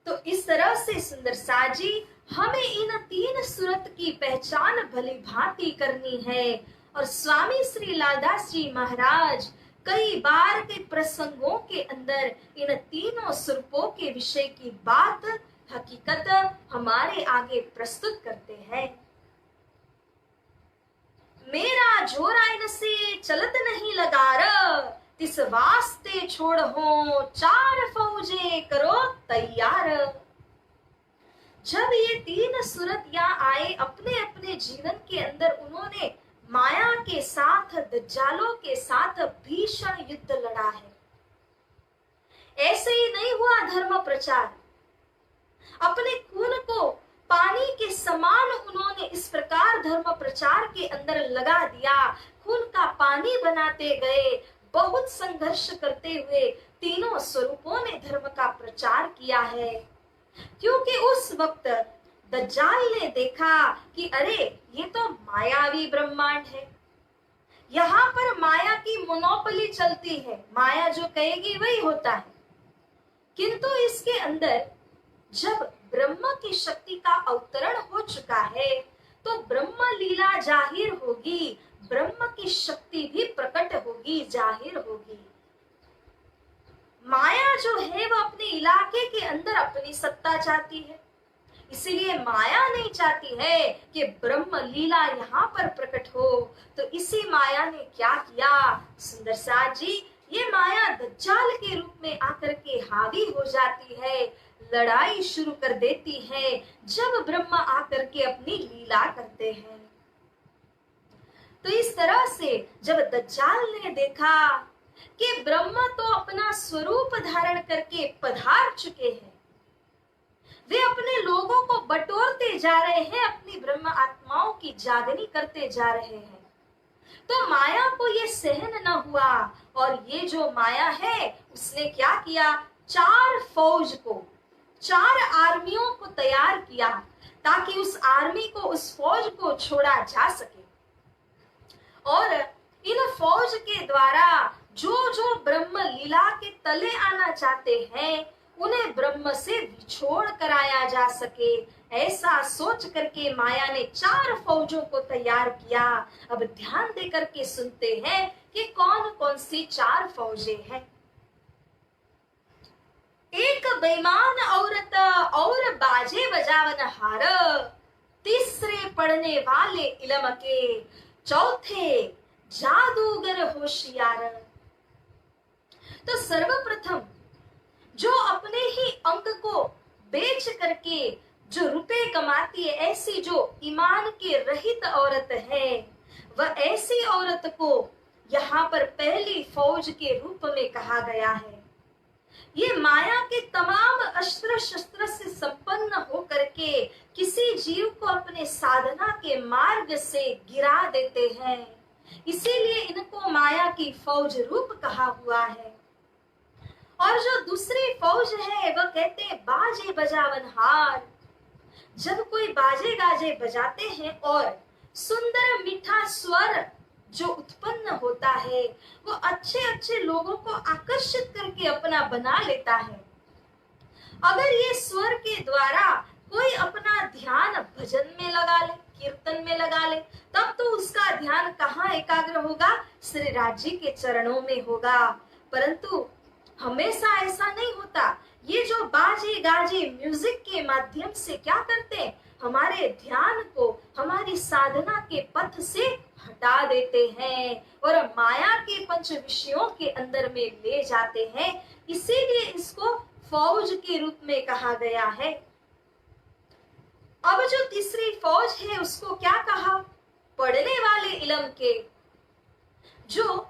तो इस तरह से सुंदर साजी हमें इन तीन सूरत की पहचान भली भांति करनी है, और स्वामी श्री लालदास जी महाराज कई बार के प्रसंगों के अंदर इन तीनों स्वरूपों के विषय की बात हकीकत हमारे आगे प्रस्तुत करते हैं। मेरा जोराइन से चलत नहीं लगार, तिस वास्ते छोड़ हो 4 फौजे करो तैयार। जब ये तीन सूरत यहाँ आए, अपने अपने जीवन के अंदर उन्होंने माया के साथ, दज्जालों के साथ भीषण युद्ध लड़ा है। ऐसे ही नहीं हुआ धर्म प्रचार, अपने खून को पानी के समान उन्होंने इस प्रकार धर्म प्रचार के अंदर लगा दिया, खून का पानी बनाते गए। बहुत संघर्ष करते हुए तीनों स्वरूपों ने धर्म का प्रचार किया है, क्योंकि उस वक्त दज्जाल ने देखा कि अरे ये तो मायावी ब्रह्मांड है, यहाँ पर माया की मोनोपोली चलती है, माया जो कहेगी वही होता है। किंतु इसके अंदर जब ब्रह्म की शक्ति का अवतरण हो चुका है, तो ब्रह्म लीला जाहिर होगी, ब्रह्म की शक्ति भी प्रकट होगी, जाहिर होगी। माया जो है वो अपने इलाके के अंदर अपनी सत्ता चाहती है, इसीलिए माया नहीं चाहती है कि ब्रह्म लीला यहाँ पर प्रकट हो। तो इसी माया ने क्या किया सुंदर साज जी, ये माया दज्जाल के रूप में आकर के हावी हो जाती है, लड़ाई शुरू कर देती है जब ब्रह्म आकर के अपनी लीला करते हैं। तो इस तरह से जब दज्जाल ने देखा कि ब्रह्म तो अपना स्वरूप धारण करके पधार चुके हैं, वे अपने लोगों को बटोरते जा रहे हैं, अपनी ब्रह्म आत्माओं की जागनी करते जा रहे हैं, तो माया को ये सहन न हुआ और ये जो माया है उसने क्या किया, चार फौज को, चार आर्मियों को तैयार किया ताकि उस आर्मी को, उस फौज को छोड़ा जा सके। और इन फौज के द्वारा जो जो ब्रह्म लीला के तले आना चाहते हैं उन्हें ब्रह्म से विछोड़ कराया जा सके, ऐसा सोच करके माया ने चार फौजों को तैयार किया। अब ध्यान दे करके सुनते हैं कि कौन कौन सी चार फौजें हैं। एक बेईमान औरत और बाजे बजावन हार, तीसरे पढ़ने वाले इल्म के, चौथे जादूगर होशियार। तो सर्वप्रथम जो अपने ही अंग को बेच करके जो रुपए कमाती है, ऐसी जो ईमान के रहित औरत है, वह ऐसी औरत को यहाँ पर पहली फौज के रूप में कहा गया है। ये माया के तमाम अस्त्र शस्त्र से संपन्न होकर के किसी जीव को अपने साधना के मार्ग से गिरा देते हैं, इसीलिए इनको माया की फौज रूप कहा हुआ है। और जो दूसरी फौज है वह कहते हैं बाजे बजावन हार। जब कोई बाजे गाजे बजाते हैं और सुंदर मीठा स्वर जो उत्पन्न होता है वो अच्छे अच्छे लोगों को आकर्षित करके अपना बना लेता है। अगर ये स्वर के द्वारा कोई अपना ध्यान भजन में लगा ले, कीर्तन में लगा ले, तब तो उसका ध्यान कहाँ एकाग्र होगा, श्री राज जी के चरणों में होगा। परंतु हमेशा ऐसा नहीं होता। ये जो बाजे गाजे म्यूजिक के माध्यम से क्या करते हैं, हमारे ध्यान को हमारी साधना के पथ से हटा देते हैं और माया के पंच विषयों के अंदर में ले जाते हैं, इसीलिए इसको फौज के रूप में कहा गया है। अब जो तीसरी फौज है उसको क्या कहा, पढ़ने वाले इल्म के, जो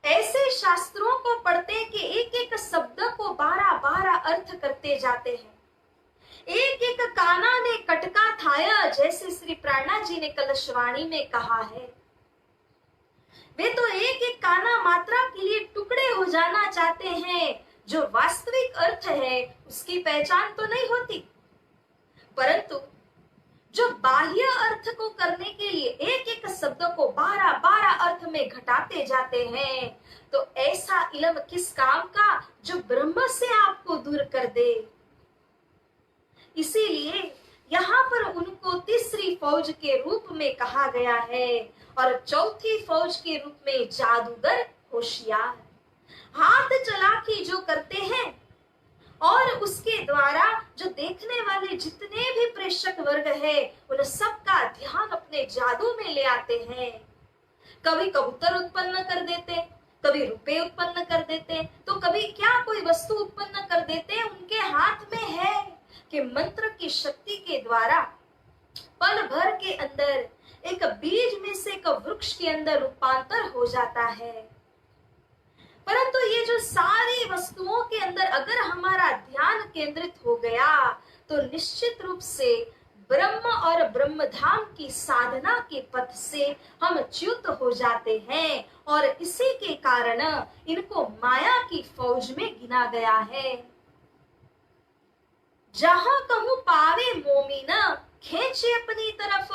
ऐसे शास्त्रों को पढ़ते हैं कि एक एक शब्द को 12-12 अर्थ करते जाते हैं। एक एक काना ने कटका थाया, जैसे श्री प्राणा जी ने कलशवाणी में कहा है। वे तो एक एक काना मात्रा के लिए टुकड़े हो जाना चाहते हैं, जो वास्तविक अर्थ है उसकी पहचान तो नहीं होती। परंतु जो बाह्य अर्थ को करने के लिए एक एक शब्द को 12-12 अर्थ में घटाते जाते हैं, तो ऐसा इल्म किस काम का जो ब्रह्म से आपको दूर कर दे। इसीलिए यहाँ पर उनको तीसरी फौज के रूप में कहा गया है और चौथी फौज के रूप में जादूगर होशियार। हाथ चलाकी जो करते हैं और उसके द्वारा जो देखने वाले जितने भी प्रेक्षक वर्ग है उन सबका ध्यान अपने जादू में ले आते हैं। कभी कबूतर उत्पन्न कर देते, कभी रुपए उत्पन्न कर देते, तो कभी क्या कोई वस्तु उत्पन्न कर देते। उनके हाथ में है कि मंत्र की शक्ति के द्वारा पल भर के अंदर एक बीज में से एक वृक्ष के अंदर रूपांतर हो जाता है। परंतु ये जो सारी वस्तुओं के अंदर अगर हमारा ध्यान केंद्रित हो गया तो निश्चित रूप से ब्रह्म और ब्रह्मधाम की साधना के पथ से हम च्युत हो जाते हैं और इसी के कारण इनको माया की फौज में गिना गया है। जहां कहूं पावे मोमिन खींचे अपनी तरफ,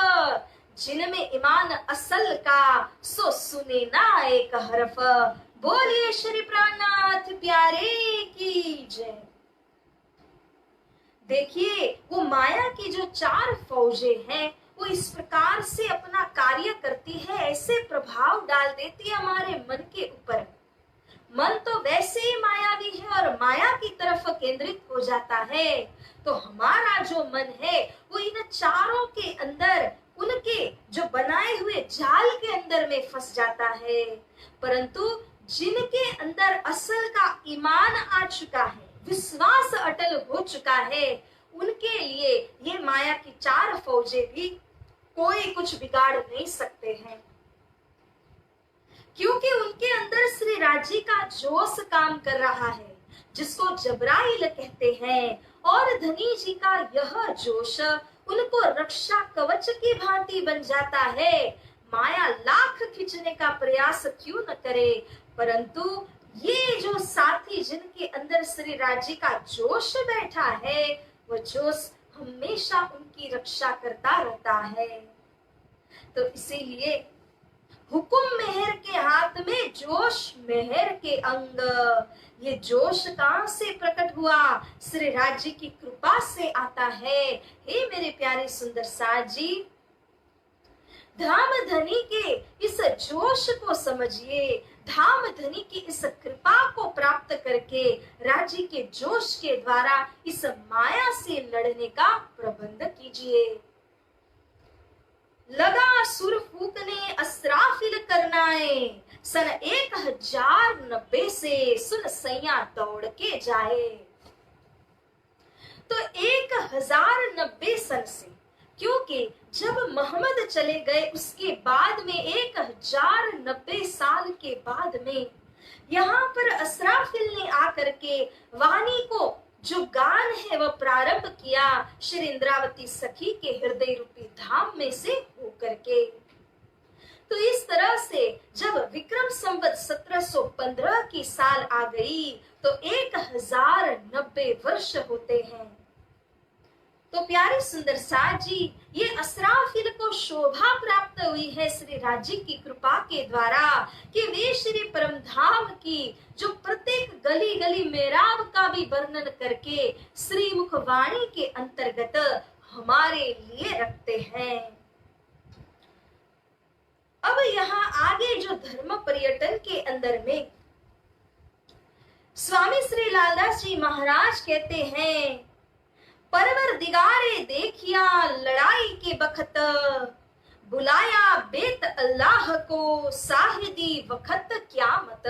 जिनमें ईमान असल का सो सुने ना एक हरफ। बोलिए श्री प्राणनाथ प्यारे की जय। देखिए वो माया की जो चार फौजें हैं वो इस प्रकार से अपना कार्य करती है, ऐसे प्रभाव डाल देती है हमारे मन के ऊपर। मन तो वैसे ही मायावी है और माया की तरफ केंद्रित हो जाता है, तो हमारा जो मन है वो इन चारों के अंदर उनके जो बनाए हुए जाल के अंदर में फंस जाता है। परंतु जिनके अंदर असल का ईमान आ चुका है, विश्वास अटल हो चुका है, उनके लिए ये माया की चार फौजें भी कोई कुछ बिगाड़ नहीं सकते हैं, क्योंकि उनके अंदर श्री राजी का जोश काम कर रहा है, जिसको जबराइल कहते हैं। और धनी जी का यह जोश उनको रक्षा कवच की भांति बन जाता है। माया लाख खींचने का प्रयास क्यों न करे, परंतु ये जो साथी जिनके अंदर श्री राज्य का जोश बैठा है, वो जोश हमेशा उनकी रक्षा करता रहता है। तो इसीलिए हुकुम मेहर के हाथ में, जोश मेहर के अंग। ये जोश कहां से प्रकट हुआ? श्री राज्य की कृपा से आता है। हे मेरे प्यारे सुंदर साथ जी, धाम धनी के इस जोश को समझिए, धाम धनी की इस कृपा को प्राप्त करके राज्य के जोश के द्वारा इस माया से लड़ने का प्रबंध कीजिए। लगा सुर फूकने अस्राफिल करनाए, सन 1090 से सुन सैया दौड़ के जाए। तो 1090 सन से, क्योंकि जब मोहम्मद चले गए उसके बाद में 1090 साल के बाद में यहाँ पर अस्राफिल ने आकर के वाणी को जो गान है वह प्रारंभ किया श्री इंद्रावती सखी के हृदय रूपी धाम में से होकर के। तो इस तरह से जब विक्रम संवत 1715 की साल आ गई तो 1090 वर्ष होते हैं। तो प्यारे सुंदर साथ जी, ये अस्राफिल को शोभा प्राप्त हुई है श्री राज्य की कृपा के द्वारा कि वे श्री परम धाम की जो प्रत्येक गली गली मेराब का भी वर्णन करके श्री मुखवाणी के अंतर्गत हमारे लिए रखते हैं। अब यहाँ आगे जो धर्म पर्यटन के अंदर में स्वामी श्री लालदास जी महाराज कहते हैं, परवरदिगारे देखिया लड़ाई के बखत, बुलाया बेत अल्लाह को साहिदी वखत क्यामत।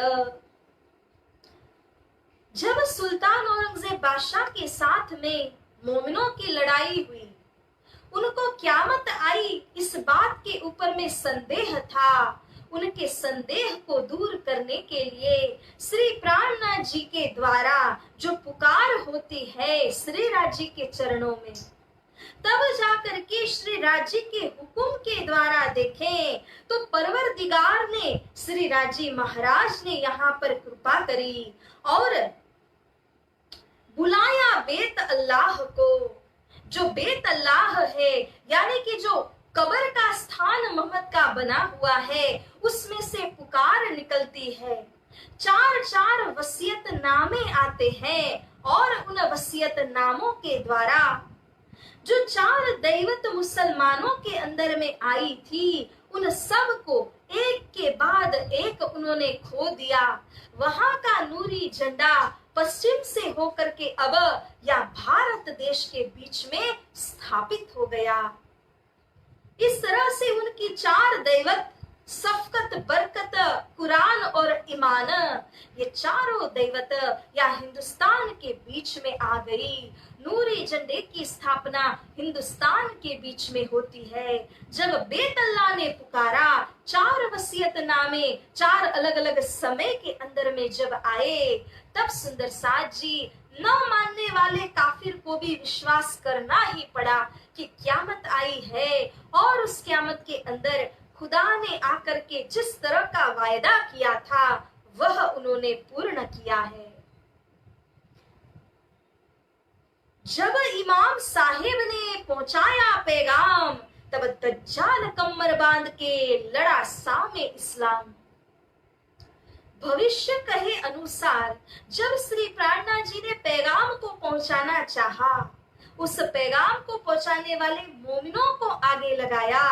जब सुल्तान औरंगजेब बादशाह के साथ में मोमिनों की लड़ाई हुई, उनको क्यामत आई इस बात के ऊपर में संदेह था। उनके संदेह को दूर करने के लिए श्री प्राणनाथ जी के द्वारा जो पुकार होती है श्री राज्य के चरणों में, तब जाकर के श्री राज्य के हुकुम के द्वारा देखें तो परवरदिगार ने श्री राज्य महाराज ने यहाँ पर कृपा करी और बुलाया बेत अल्लाह को। जो बेत अल्लाह है यानी कि जो कब्र का स्थान मोहम्मद का बना हुआ है, उसमें से पुकार निकलती है। 4 वसीयत नामे आते हैं और उन वसीयत नामों के द्वारा जो 4 दैवत मुसलमानों के अंदर में आई थी, उन सब को एक के बाद एक उन्होंने खो दिया। वहां का नूरी झंडा पश्चिम से होकर के अब या भारत देश के बीच में स्थापित हो गया। इस तरह से उनकी 4 दैवत सफकत, बरकत, कुरान और ईमान, ये चारों दैवत या हिंदुस्तान के बीच में आ गई। नूरी झंडे की स्थापना हिंदुस्तान के बीच में होती है। जब बेतल्ला ने पुकारा, 4 वसीयतनामे 4 अलग अलग समय के अंदर में जब आए, तब सुंदर साथ जी न मानने वाले काफिर को भी विश्वास करना ही पड़ा कि क्यामत आई है और उस क्यामत के अंदर खुदा ने आकर के जिस तरह का वायदा किया था वह उन्होंने पूर्ण किया है। जब इमाम साहिब ने पहुंचाया पैगाम, तब दज्जाल कमर बांध के लड़ा सामे इस्लाम। भविष्य कहे अनुसार जब श्री प्राणनाथ जी ने पैगाम को पहुंचाना चाहा, उस पैगाम को पहुंचाने वाले मोमिनों को आगे लगाया,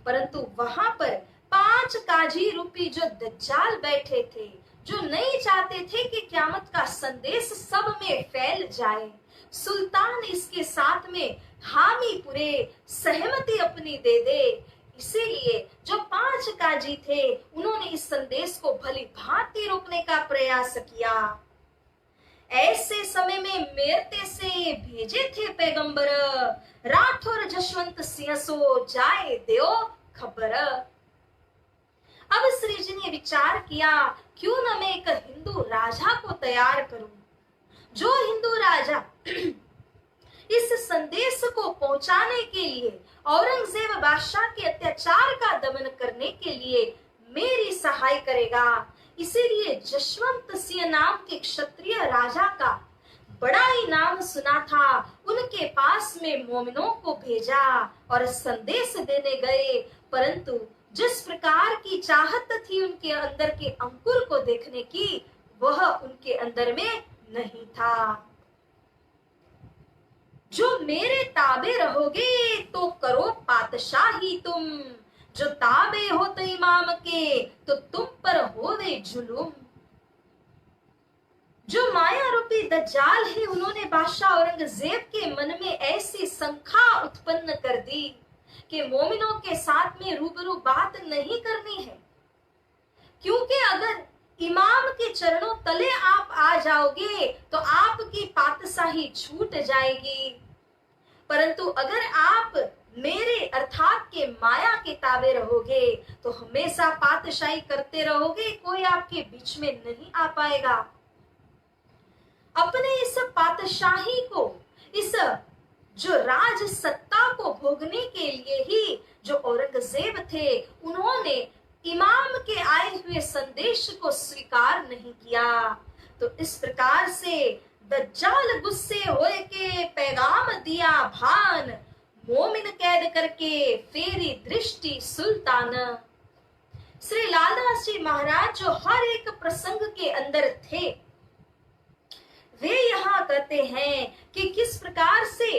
परंतु वहां पर 5 काजी रूपी जो दज्जाल बैठे थे, जो नहीं चाहते थे कि क्यामत का संदेश सब में फैल जाए। सुल्तान इसके साथ में हामी पूरे सहमति अपनी दे दे, इसीलिए जो 5 काजी थे उन्होंने इस संदेश को भली भांति रोकने का प्रयास किया। ऐसे समय में मेरते से भेजे थे पैगंबर, राठौर जशवंत सिंह सो जाए देओ खबर। अब श्री जी ने विचार किया, क्यों न मैं एक हिंदू राजा को तैयार करूं, जो हिंदू राजा इस संदेश को पहुंचाने के लिए औरंगजेब बादशाह के अत्याचार का दमन दमन करने के लिए मेरी सहाय करेगा। इसीलिए जशवंत सिंह नाम के क्षत्रिय राजा का बड़ा ही नाम सुना था, उनके पास में मोमिनों को भेजा और संदेश देने गए, परंतु जिस प्रकार की चाहत थी उनके अंदर के अंकुर को देखने की, वह उनके अंदर में नहीं था। जो मेरे ताबे रहोगे तो करो पातशाही तुम, जो ताबे हो तो इमाम के तो तुम पर होवे जुलूम। जो माया रूपी दज्जाल है, उन्होंने बादशाह औरंगजेब के मन में ऐसी शंका उत्पन्न कर दी कि मोमिनों के साथ में रूबरू बात नहीं करनी है, क्योंकि अगर इमाम के चरणों तले आप आ जाओगे तो आपकी पातशाही छूट जाएगी, परंतु अगर आप मेरे अर्थात के माया के ताबे रहोगे तो हमेशा पातशाही करते रहोगे, कोई आपके बीच में नहीं आ पाएगा। अपने इस पातशाही को, इस जो राज सत्ता को भोगने के लिए ही जो औरंगजेब थे, उन्होंने इमाम के आए हुए संदेश को स्वीकार नहीं किया। तो इस प्रकार से दज्जाल गुस्से होए के पैगाम दिया भान, मोमिन कैद करके फेरी दृष्टि सुल्तान। श्री लालदास जी महाराज जो हर एक प्रसंग के अंदर थे, वे यहाँ कहते हैं कि किस प्रकार से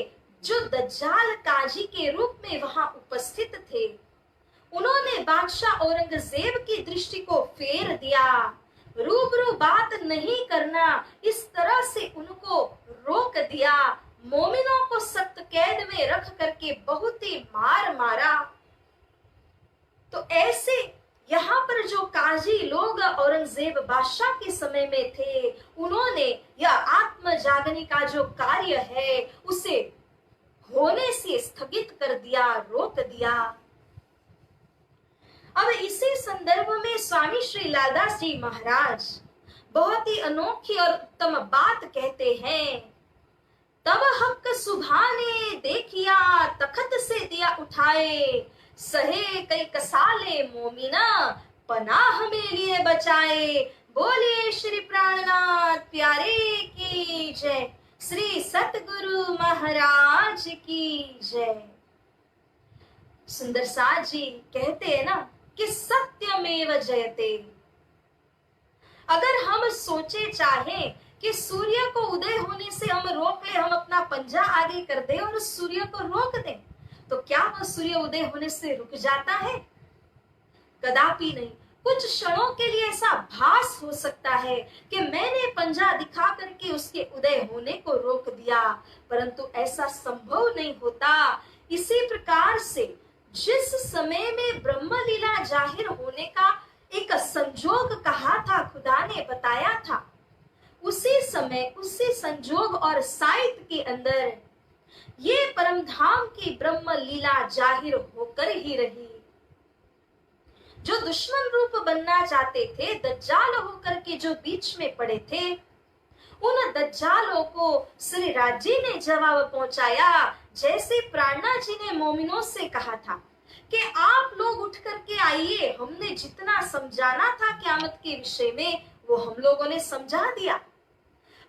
जो दज्जाल काजी के रूप में वहां उपस्थित थे, उन्होंने बादशाह औरंगजेब की दृष्टि को फेर दिया। रूबरू बात नहीं करना, इस तरह से उनको रोक दिया। मोमिनों को सख्त कैद में रख करके बहुत ही मार मारा। तो ऐसे यहाँ पर जो काजी लोग औरंगजेब बादशाह के समय में थे, उन्होंने यह आत्म जागने का जो कार्य है उसे होने से स्थगित कर दिया, रोक दिया। अब इसी संदर्भ में स्वामी श्री लालदास जी महाराज बहुत ही अनोखी और उत्तम बात कहते हैं। तब हक सुभाने देखिया तखत से दिया उठाए, सहे कई कसाले मोमिना पनाह में लिए बचाए। बोले श्री प्राणनाथ प्यारे की जय, श्री सतगुरु महाराज की जय। सुंदर साथ जी कहते हैं ना कि सत्यमेव जयते। अगर हम सोचे चाहें कि सूर्य को उदय होने से हम रोक ले, हम अपना पंजा आगे कर दें और उस सूर्य को रोक दें, तो क्या वह सूर्य उदय होने से रुक जाता है? कदापि नहीं। कुछ क्षणों के लिए ऐसा भास हो सकता है कि मैंने पंजा दिखा करके उसके उदय होने को रोक दिया, परंतु ऐसा संभव नहीं होता। इसी प्रकार से जिस समय में ब्रह्म लीला जाहिर होने का एक संजोग कहा था, खुदा ने बताया था, उसी समय उसी संजोग और साहित्य के अंदर ये परम धाम की ब्रह्म लीला जाहिर होकर ही रही। जो दुश्मन रूप बनना चाहते थे, दज्जाल होकर के जो बीच में पड़े थे, उन दज्जालों को श्री राज जी ने जवाब पहुंचाया। जैसे प्राणनाथ जी ने मोमिनों से कहा था कि आप लोग उठ करके आइए, हमने जितना समझाना था क़यामत के विषय में वो हम लोगों ने समझा दिया,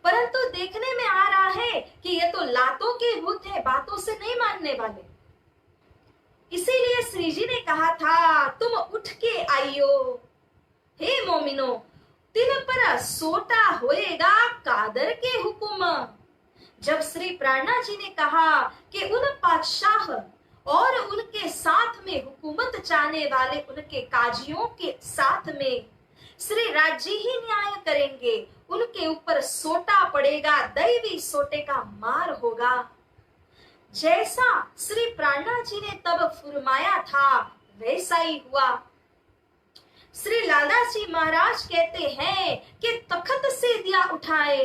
परंतु देखने में आ रहा है कि ये तो लातों के भूत है, बातों से नहीं मानने वाले। इसीलिए श्री जी ने कहा था तुम उठ के आइयो, हे मोमिनो, तिन पर सोटा होएगा कादर के हुकुम। जब श्री प्राणनाथ जी ने कहा कि उन पातशाह और उनके साथ में हुकूमत चाहने वाले उनके काजियों के साथ में श्री राज जी ही न्याय करेंगे, उनके ऊपर सोटा पड़ेगा, दैवी सोटे का मार होगा। जैसा श्री प्राणनाथ जी ने तब फुरमाया था वैसा ही हुआ। श्री लालदास जी महाराज कहते हैं कि तखत से दिया उठाए।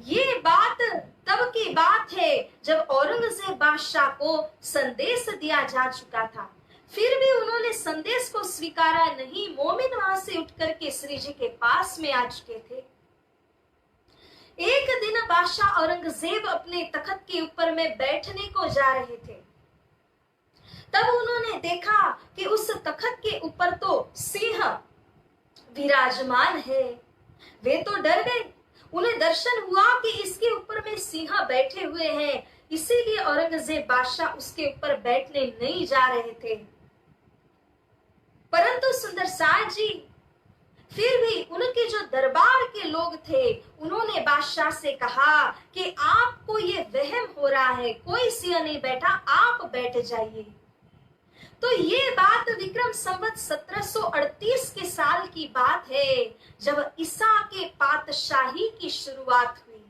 ये बात तब की बात है जब औरंगजेब बादशाह को संदेश दिया जा चुका था, फिर भी उन्होंने संदेश को स्वीकारा नहीं। मोमिन वहां से उठ करके श्री जी के पास में आ चुके थे। एक दिन बादशाह औरंगजेब अपने तखत के ऊपर में बैठने को जा रहे थे, तब उन्होंने देखा कि उस तखत के ऊपर तो सिंह विराजमान है। वे तो डर गए। उन्हें दर्शन हुआ कि इसके ऊपर में सिंह बैठे हुए हैं, इसीलिए औरंगजेब बादशाह उसके ऊपर बैठने नहीं जा रहे थे। परंतु सुंदरसार जी फिर भी उनके जो दरबार के लोग थे, उन्होंने बादशाह से कहा कि आपको ये वहम हो रहा है, कोई सिंह नहीं बैठा, आप बैठ जाइए। तो ये बात विक्रम संवत 1738 के साल की बात है, जब ईसा के पातशाही की शुरुआत हुई।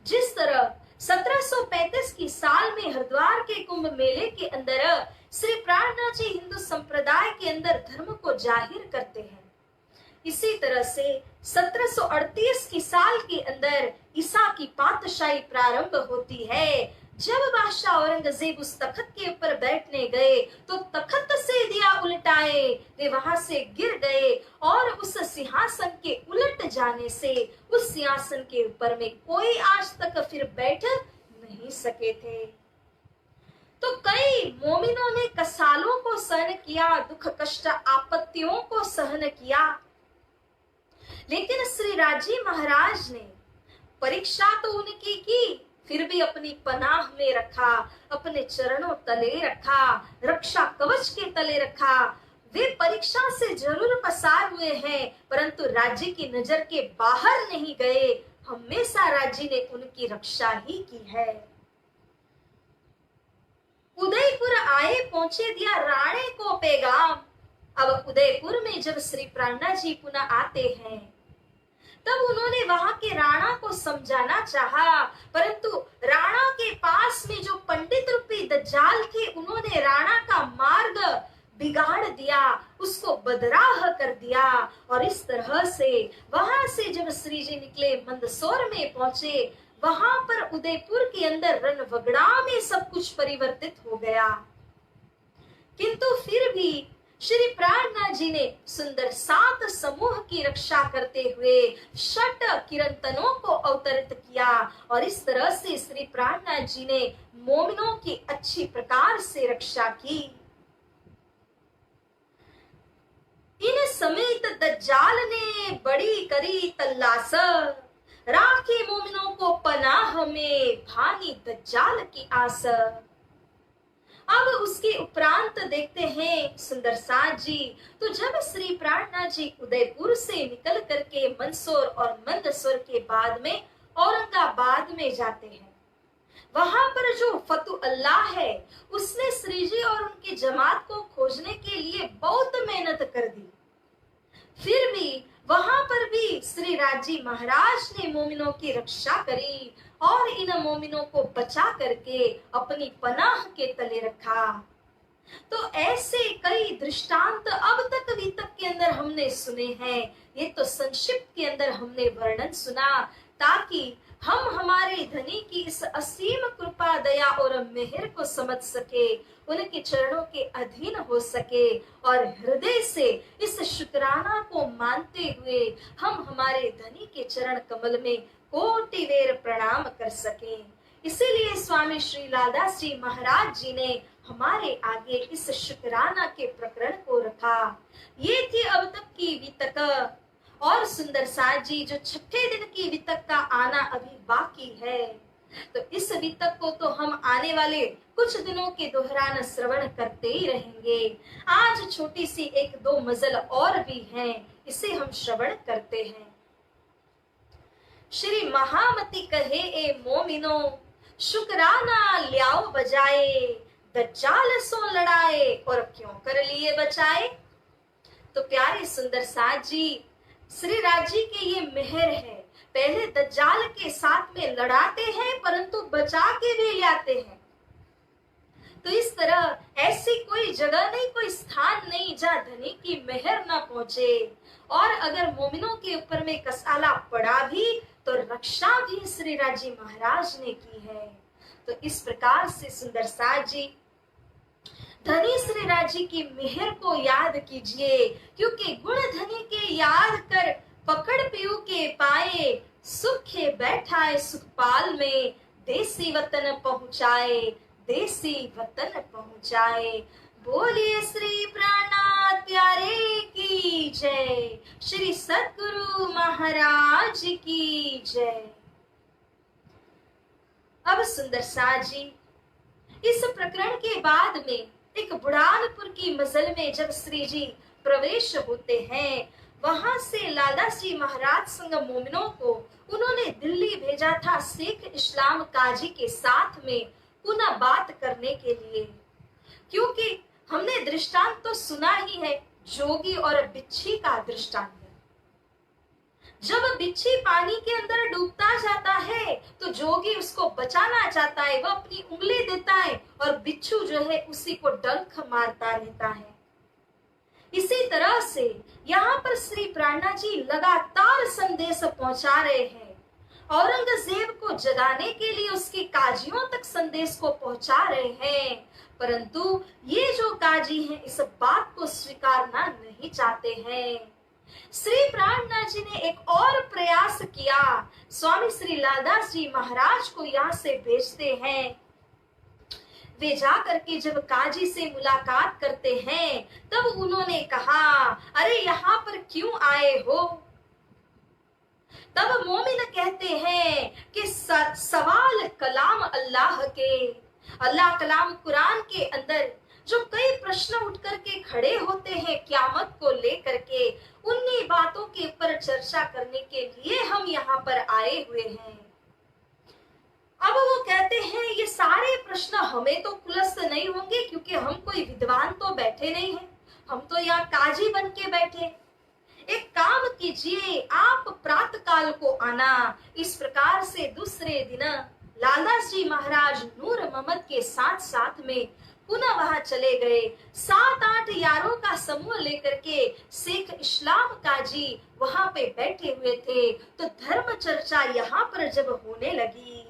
जिस तरह 1735 की साल में हरिद्वार के कुंभ मेले के अंदर श्री प्राणनाथ जी हिंदू संप्रदाय के अंदर धर्म को जाहिर करते हैं, इसी तरह से 1738 की साल के अंदर ईसा की पातशाही प्रारंभ होती है। जब बादशाह औरंगजेब उस तखत के ऊपर बैठने गए तो तखत से दिया उलटाए, वे वहां से गिर गए और उस सिंहासन के उलट जाने से उस सिंहासन के ऊपर में कोई आज तक फिर बैठ नहीं सके थे। तो कई मोमिनों ने कसालों को सहन किया, दुख कष्ट आपत्तियों को सहन किया, लेकिन श्री राजी महाराज ने परीक्षा तो उनकी की, फिर भी अपनी पनाह में रखा, अपने चरणों तले रखा, रक्षा कवच के तले रखा। वे परीक्षा से जरूर पसार हुए हैं, परंतु राज्य की नजर के बाहर नहीं गए, हमेशा राज्य ने उनकी रक्षा ही की है। उदयपुर आए पहुंचे दिया राणे को पैगाम। अब उदयपुर में जब श्री प्राणनाथ जी पुनः आते हैं, तब उन्होंने वहां के राणा को समझाना चाहा, परंतु राणा के पास में जो पंडित रूपी दज्जाल थे, उन्होंने राणा का मार्ग बिगाड़ दिया, उसको बदराह कर दिया। और इस तरह से वहां से जब श्री जी निकले, मंदसौर में पहुंचे, वहां पर उदयपुर के अंदर रणवगड़ा में सब कुछ परिवर्तित हो गया। किंतु फिर भी श्री प्राणनाथ जी ने सुंदर 7 समूह की रक्षा करते हुए षट किरंतनों को अवतरित किया, और इस तरह से श्री प्राणनाथ जी ने मोमिनों की अच्छी प्रकार से रक्षा की। इन समेत दज्जाल ने बड़ी करी तलाश, राखे मोमिनों को पनाह में, भानी दज्जाल की आस। अब उसके उपरांत देखते हैं सुंदर साथ जी, तो जब श्री प्राणनाथ जी उदयपुर से निकल करके मंदसौर और मंदसौर के बाद में औरंगाबाद में जाते हैं, वहां पर जो फतू अल्लाह है, उसने श्री जी और उनकी जमात को खोजने के लिए बहुत मेहनत कर दी। फिर भी वहां पर भी श्री राजी महाराज ने मोमिनों की रक्षा करी और इन मोमिनों को बचा करके अपनी पनाह के तले रखा। तो ऐसे कई दृष्टांत अब तक वितक के अंदर हमने सुने हैं। ये तो संक्षिप्त के अंदर हमने वर्णन सुना, ताकि हम हमारे धनी की इस असीम कृपा, दया और मेहर को समझ सके, उनके चरणों के अधीन हो सके, और हृदय से इस शुक्राना को मानते हुए हम हमारे धनी के चरण कमल में कोटि बेर प्रणाम कर सके। इसीलिए स्वामी श्री लालदास जी महाराज जी ने हमारे आगे इस शुक्राना के प्रकरण को रखा। ये थी अब तक की वितक। और सुंदर साथ जी, जो छठे दिन की वितक का आना अभी बाकी है, तो इस वितक को तो हम आने वाले कुछ दिनों के दौरान श्रवण करते ही रहेंगे। आज छोटी सी 1-2 मजल और भी हैं, इसे हम श्रवण करते हैं। श्री महामती कहे ए मोमिनो, शुक्राना ल्याओ बजाए, दज्जाल सो लड़ाए और क्यों कर लिए बचाए। तो प्यारे सुंदर साथ जी, श्री राजी के ये मेहर है, पहले दज्जाल के साथ में लड़ाते हैं परंतु बचा के भी लाते हैं। तो इस तरह ऐसी कोई जगह नहीं, कोई स्थान नहीं जहाँ धनी की मेहर ना पहुंचे, और अगर मोमिनों के ऊपर में कसाला पड़ा भी तो रक्षा भी श्री राजी महाराज ने की है। तो इस प्रकार से सुंदर साथ जी, धनी श्री राजी की मेहर को याद कीजिए, क्योंकि गुण धनी के याद कर पकड़ पीऊ के पाए, सुखे बैठाए सुखपाल में, देसी वतन पहुंचाए, देसी वतन पहुंचाए। बोलिए श्री प्राणनाथ प्यारे की जय, श्री सद्गुरु महाराज की जय। अब सुंदर साज जी इस प्रकरण के बाद में एक बुढ़ानपुर की मजल में जब श्री जी प्रवेश होते हैं, वहां से लालदास जी महाराज संग मोमिनों को उन्होंने दिल्ली भेजा था शेख इस्लाम काजी के साथ में पुनः बात करने के लिए। क्योंकि हमने दृष्टांत तो सुना ही है, जोगी और बिच्छी का दृष्टांत। जब बिच्छी पानी के अंदर डूबता जाता है तो जोगी उसको बचाना चाहता है, वह अपनी उंगली देता है और बिच्छू जो है उसी को डंक मारता रहता है। इसी तरह से यहाँ पर श्री प्राणनाथ जी लगातार संदेश पहुंचा रहे हैं। औरंगजेब को जगाने के लिए उसके काजियों तक संदेश को पहुंचा रहे हैं, परंतु ये जो काजी हैं इस बात को स्वीकारना नहीं चाहते हैं। श्री प्राणनाथ जी ने एक और प्रयास किया। स्वामी श्री लालदास जी महाराज को यहाँ से भेजते हैं। वे जा करके जब काजी से मुलाकात करते हैं तब उन्होंने कहा, अरे यहाँ पर क्यों आए हो? तब मोमिन कहते हैं कि सवाल कलाम अल्लाह के, अल्लाह कलाम कुरान के अंदर जो कई प्रश्न उठ करके खड़े होते हैं क़यामत को लेकर के, उन्हीं बातों के ऊपर चर्चा करने के लिए हम यहाँ पर आए हुए हैं। अब वो कहते हैं ये सारे प्रश्न हमें तो खुलस्त नहीं होंगे, क्योंकि हम कोई विद्वान तो बैठे नहीं हैं, हम तो यहाँ काजी बन के बैठे। एक काम कीजिए, आप प्रातः काल को आना। इस प्रकार से दूसरे दिन लालदास जी महाराज नूर मोहम्मद के साथ साथ में पुनः वहां चले गए। 7-8 यारों का समूह लेकर के शेख इस्लाम काजी वहां पे बैठे हुए थे। तो धर्म चर्चा यहाँ पर जब होने लगी,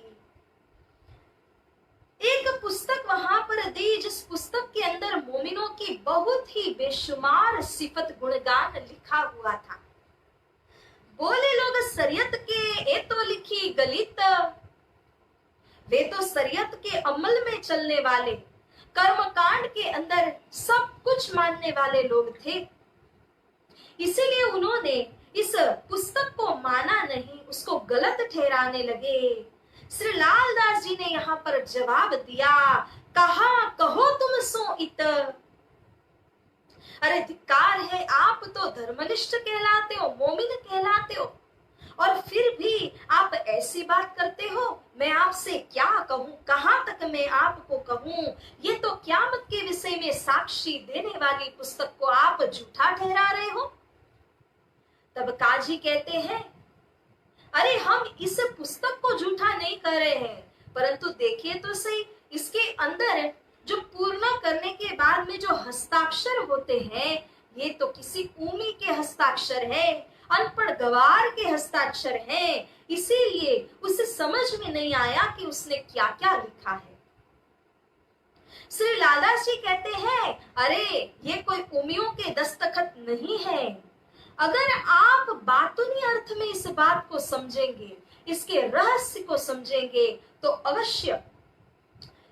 एक पुस्तक वहां पर दी, जिस पुस्तक के अंदर मोमिनों की बहुत ही बेशुमार सिफत गुणगान लिखा हुआ था। बोले लोग शरीयत के ए तो लिखी गलित, वे तो शरीयत के अमल में चलने वाले, कर्मकांड के अंदर सब कुछ मानने वाले लोग थे। इसीलिए उन्होंने इस पुस्तक को माना नहीं, उसको गलत ठहराने लगे। श्री लालदास जी ने यहाँ पर जवाब दिया, कहा कहो तुम सो इत, अरे धिक्कार है, आप तो धर्मनिष्ठ कहलाते हो, मोमिन कहलाते हो, और फिर भी आप ऐसी बात करते हो। मैं आपसे क्या कहूं, कहां तक मैं आपको कहूं? ये तो क़यामत के विषय में साक्षी देने वाली पुस्तक को आप झूठा ठहरा रहे हो। तब काजी कहते हैं, अरे हम इस पुस्तक को झूठा नहीं कर रहे हैं, परंतु देखिए तो सही, इसके अंदर जो पूर्ण करने के बाद में जो हस्ताक्षर होते हैं, ये तो किसी ऊमी के हस्ताक्षर है, अनपढ़ गवार के हस्ताक्षर हैं। इसीलिए उसे समझ में नहीं आया कि उसने क्या क्या लिखा है। श्री लालदास जी कहते हैं, अरे ये कोई उमियों के दस्तखत नहीं है। अगर आप बातुनी अर्थ में इस बात को समझेंगे, इसके रहस्य को समझेंगे, तो अवश्य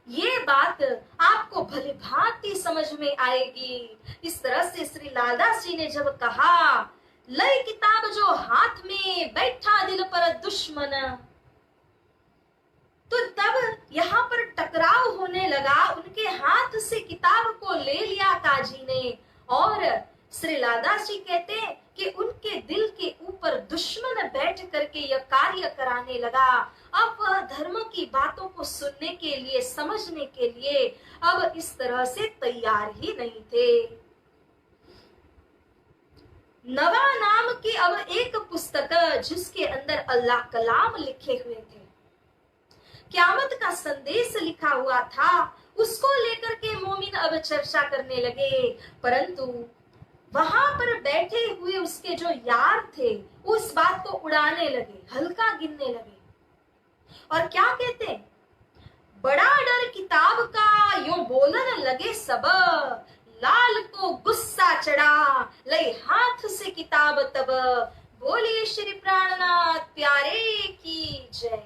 ये बात आपको भली भांति समझ में आएगी। इस तरह से श्री लालदास जी ने जब कहा, लई किताब जो हाथ में, बैठा दिल पर दुश्मन, तो तब यहाँ पर टकराव होने लगा। उनके हाथ से किताब को ले लिया काजी ने, और श्री लालदास जी कहते हैं कि उनके दिल के ऊपर दुश्मन बैठ करके यह कार्य कराने लगा। अब वह धर्म की बातों को सुनने के लिए, समझने के लिए अब इस तरह से तैयार ही नहीं थे। नवा नाम की अब एक पुस्तक जिसके अंदर अल्लाह कलाम लिखे हुए थे, क़यामत का संदेश लिखा हुआ था, उसको लेकर के मोमिन अब चर्चा करने लगे। परंतु वहां पर बैठे हुए उसके जो यार थे, उस बात को उड़ाने लगे, हल्का गिनने लगे, और क्या कहते हैं, बड़ा डर किताब का, यूं बोलन लगे सब, लाल को गुस्सा चढ़ा, लई हाथ से किताब तब। बोलिए श्री प्राणनाथ प्यारे की जय।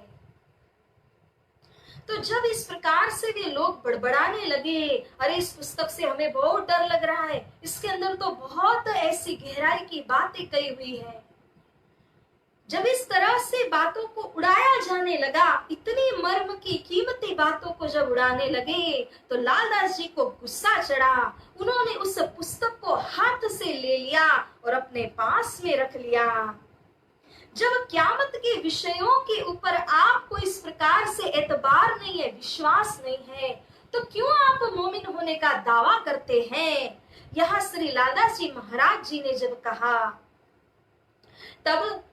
तो जब इस प्रकार से वे लोग बड़बड़ाने लगे, अरे इस पुस्तक से हमें बहुत डर लग रहा है, इसके अंदर तो बहुत ऐसी गहराई की बातें कही हुई है। जब इस तरह से बातों को उड़ाया जाने लगा, इतनी मर्म की कीमती बातों को जब उड़ाने लगे, तो लालदास जी को गुस्सा चढ़ा। उन्होंने उस पुस्तक को हाथ से ले लिया और अपने पास में रख लिया। जब क़यामत के विषयों के ऊपर आपको इस प्रकार से एतबार नहीं है, विश्वास नहीं है, तो क्यों आप मोमिन होने का दावा करते हैं? यहाँ श्री लालदास जी महाराज जी ने जब कहा, तब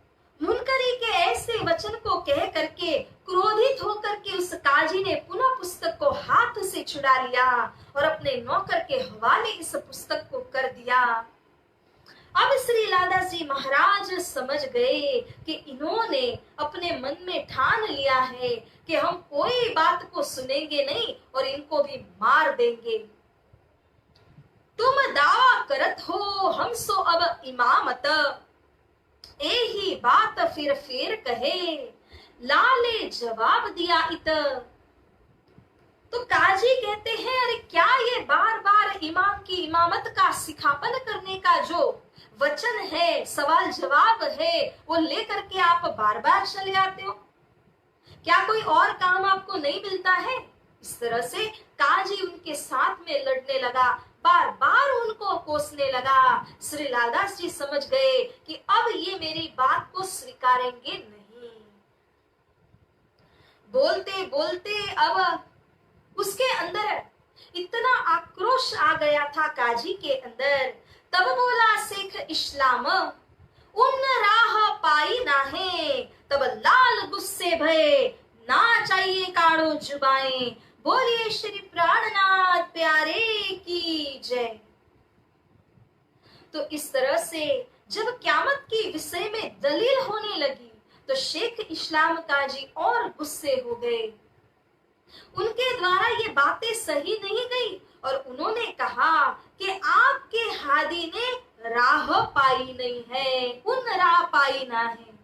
मुनकरी के ऐसे वचन को कह करके क्रोधित होकर के उस काजी ने पुनः पुस्तक को हाथ से छुड़ा लिया और अपने नौकर के हवाले इस पुस्तक को कर दिया। अब श्री लालदास जी महाराज समझ गए कि इन्होंने अपने मन में ठान लिया है कि हम कोई बात को सुनेंगे नहीं और इनको भी मार देंगे। तुम दावा करत हो हम सो अब इमामत, यही बात फिर कहे, लाले जवाब दिया इत। तो काजी कहते हैं, अरे क्या ये बार बार इमाम की इमामत का सिखापन करने का जो वचन है, सवाल जवाब है, वो लेकर के आप बार बार चले आते हो? क्या कोई और काम आपको नहीं मिलता है? इस तरह से काजी उनके साथ में लड़ने लगा, बार बार उनको कोसने लगा। श्री लालदास जी समझ गए कि अब ये मेरी बात को स्वीकारेंगे नहीं। बोलते बोलते अब उसके अंदर इतना आक्रोश आ गया था काजी के अंदर। तब बोला शेख इस्लाम, उन राह पाई ना है। तब लाल गुस्से भय, ना चाहिए काड़ो जुबाएं, बोलिए श्री प्राणनाथ प्यारे की जय। तो इस तरह से जब क़यामत के विषय में दलील होने लगी, तो शेख इस्लाम काजी और गुस्से हो गए। उनके द्वारा ये बातें सही नहीं गई और उन्होंने कहा कि आपके हादी ने राह पाई नहीं है, उन राह पाई ना है।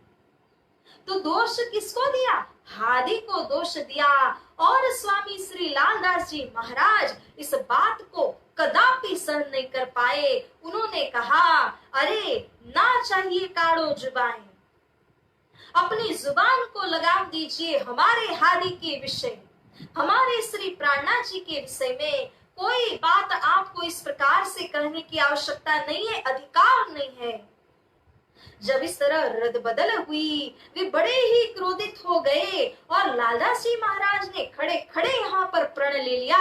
तो दोष किसको दिया? हादी को दोष दिया। और स्वामी श्री लालदास जी महाराज इस बात को कदापि सहन नहीं कर पाए। उन्होंने कहा, अरे ना चाहिए काड़ो जुबान, अपनी जुबान को लगाम दीजिए। हमारे हादी के विषय, हमारे श्री प्राणनाथ जी के विषय में कोई बात आपको इस प्रकार से कहने की आवश्यकता नहीं है, अधिकार नहीं है। जब इस तरह रद्द-बदल हुई, वे बड़े ही क्रोधित हो गए और लालदास जी महाराज ने खड़े खड़े यहाँ पर प्रण ले लिया,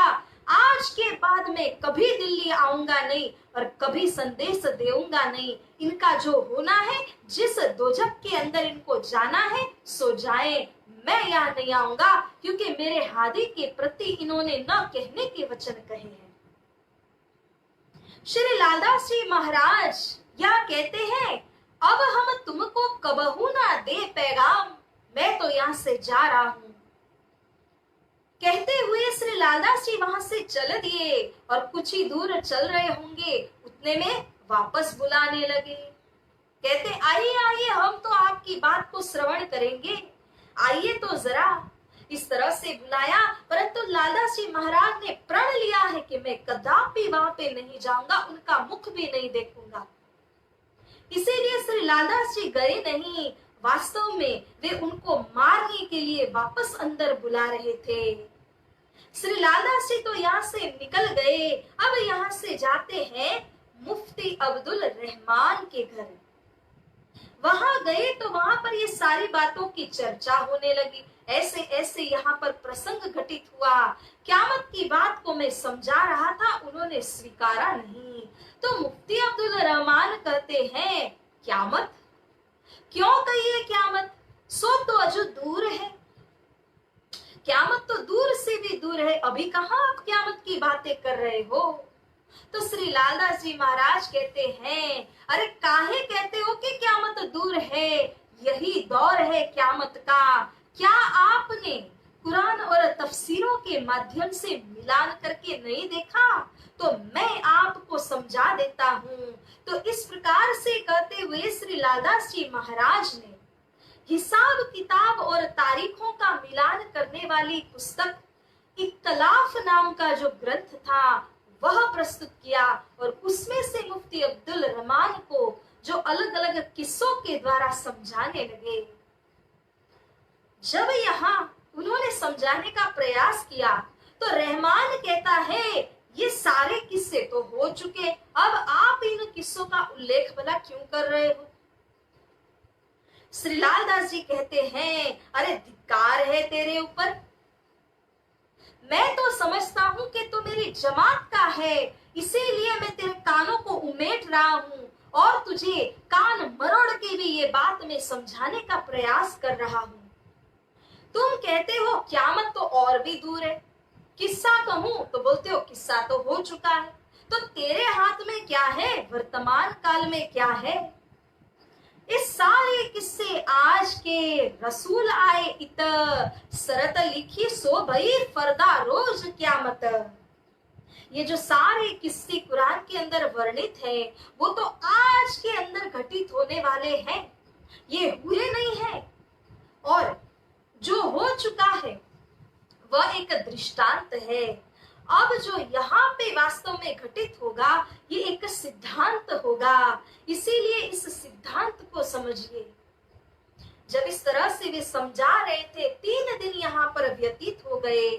आज के बाद में कभी दिल्ली आऊंगा नहीं और कभी संदेश देऊंगा नहीं। इनका जो होना है, जिस दोजख के अंदर इनको जाना है, सो जाए, मैं यहाँ नहीं आऊंगा, क्योंकि मेरे हादी के प्रति इन्होंने न कहने के वचन कहे हैं। श्री लालदास जी महाराज यह कहते हैं, अब हम तुमको कबहू ना दे पैगाम, मैं तो यहाँ से जा रहा हूं। कहते हुए श्री लालदास जी वहां से चल दिए और कुछ ही दूर चल रहे होंगे, उतने में वापस बुलाने लगे। कहते, आइए आइए, हम तो आपकी बात को श्रवण करेंगे, आइए तो जरा। इस तरह से बुलाया, परंतु लालदास जी महाराज ने प्रण लिया है कि मैं कदापि वहां पे नहीं जाऊंगा, उनका मुख भी नहीं देखूंगा। इसीलिए श्री लालदास जी गए नहीं, वास्तव में वे उनको मारने के लिए वापस अंदर बुला रहे थे। श्री लालदास जी तो यहाँ से निकल गए। अब यहाँ से जाते हैं मुफ्ती अब्दुल रहमान के घर। वहां गए तो वहां पर ये सारी बातों की चर्चा होने लगी। ऐसे ऐसे यहाँ पर प्रसंग घटित हुआ। क़यामत की बात को मैं समझा रहा था, उन्होंने स्वीकारा नहीं। तो मुफ्ती अब्दुल रहमान कहते हैं, क़यामत क्यों कहिए क़यामत, सो तो अजू दूर है। क़यामत तो दूर से भी दूर है, अभी कहाँ आप क़यामत की बातें कर रहे हो। तो श्री लालदास जी महाराज कहते हैं, अरे काहे कहते हो कि क़यामत दूर है, यही दौर है क़यामत का। क्या आपने कुरान और तफसीरों के माध्यम से मिलान करके नहीं देखा? तो मैं आपको समझा देता हूँ। तो इस प्रकार से कहते हुए श्री लालदास जी महाराज ने हिसाब किताब और तारीखों का मिलान करने वाली पुस्तक इख्तलाफ नाम का जो ग्रंथ था वह प्रस्तुत किया, और उसमें से मुफ्ती अब्दुल रहमान को जो अलग अलग किस्सों के द्वारा समझाने लगे। जब यहाँ उन्होंने समझाने का प्रयास किया तो रहमान कहता है ये सारे किस्से तो हो चुके, अब आप इन किस्सों का उल्लेख भला क्यों कर रहे हो। श्री लाल दास जी कहते हैं अरे धिक्कार है तेरे ऊपर, मैं तो समझता हूं कि तू मेरी जमात का है, इसीलिए मैं तेरे कानों को उमेट रहा हूं और तुझे कान मरोड़ के भी ये बात मैं समझाने का प्रयास कर रहा हूं। तुम कहते हो क़यामत तो और भी दूर है, किस्सा कहूं तो बोलते हो किस्सा तो हो चुका है, तो तेरे हाथ में क्या है, वर्तमान काल में क्या है। इस सारे किस्से आज के रसूल आए इत, सरत लिखी सो भई फरदा रोज क़यामत। ये जो सारे किस्से कुरान के अंदर वर्णित है वो तो आज के अंदर घटित होने वाले हैं, ये हुए नहीं है। और जो हो चुका है वह एक दृष्टांत है। अब जो यहाँ पे वास्तव में घटित होगा ये एक सिद्धांत होगा, इसीलिए इस सिद्धांत को समझिए। जब इस तरह से वे समझा रहे थे 3 दिन यहाँ पर व्यतीत हो गए।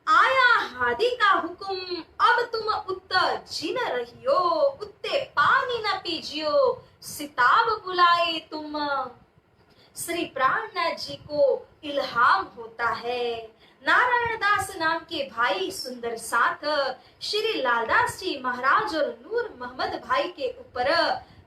आया हादी का हुक्म, अब तुम उत्तर जिन रहियो, उत्ते पानी न पीजियो, सिताब बुलाए तुम। श्री प्राणनाथ जी को इल्हाम होता है। नारायण दास नाम के भाई सुंदर साथ श्री लालदास जी महाराज और नूर मोहम्मद भाई के ऊपर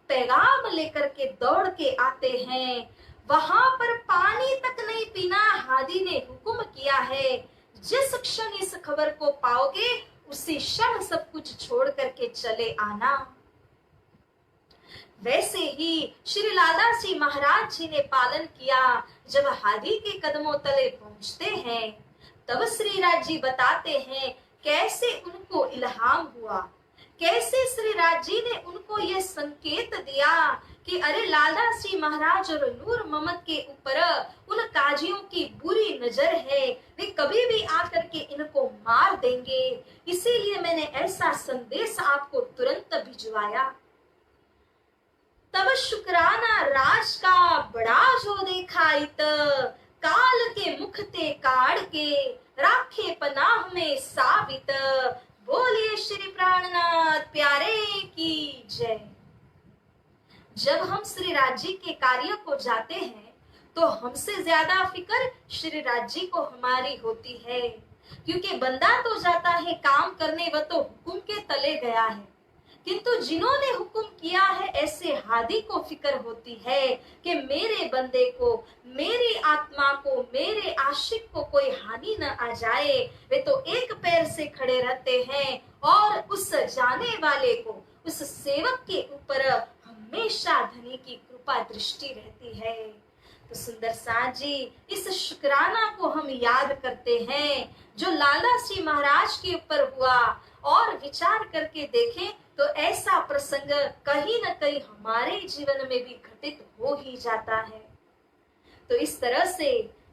पैगाम लेकर के दौड़ के आते हैं। वहां पर पानी तक नहीं पीना हादी ने हुक्म किया है, जिस क्षण इस खबर को पाओगे उसी क्षण सब कुछ छोड़ करके चले आना। वैसे ही श्री लालदास जी महाराज जी ने पालन किया। जब हादी के कदमों तले पहुंचते हैं तब श्री राज जी बताते हैं कैसे उनको इल्हाम हुआ, कैसे श्री राज जी ने उनको ये संकेत दिया कि अरे लालदास जी महाराज और नूर मोहम्मद के ऊपर उन काजियों की बुरी नजर है, वे कभी भी आकर के इनको मार देंगे, इसीलिए मैंने ऐसा संदेश आपको तुरंत भिजवाया। तब शुक्राना राज का बड़ा जो देखा इत, काल के मुख ते काड़ के राखे पनाह में साबित। बोलिए श्री प्राणनाथ प्यारे की जय। जब हम श्री राज जी के कार्य को जाते हैं तो हमसे ज्यादा फिक्र श्री राज जी को हमारी होती है, क्योंकि बंदा तो जाता है काम करने, वह तो हुक्म के तले गया है, किंतु जिन्होंने हुक्म किया है ऐसे हादी को फिक्र होती है कि मेरे बंदे को, मेरी आत्मा को, मेरे आशिक को कोई हानि न आ जाए। वे तो एक पैर से खड़े रहते हैं और उस जाने वाले को, उस सेवक के ऊपर हमेशा धनी की कृपा दृष्टि रहती है। तो सुंदर साथ जी इस शुक्राना को हम याद करते हैं जो लालदास जी महाराज के ऊपर हुआ, और विचार करके देखें तो ऐसा प्रसंग कहीं न कहीं हमारे जीवन में भी घटित हो ही जाता है। तो इस तरह से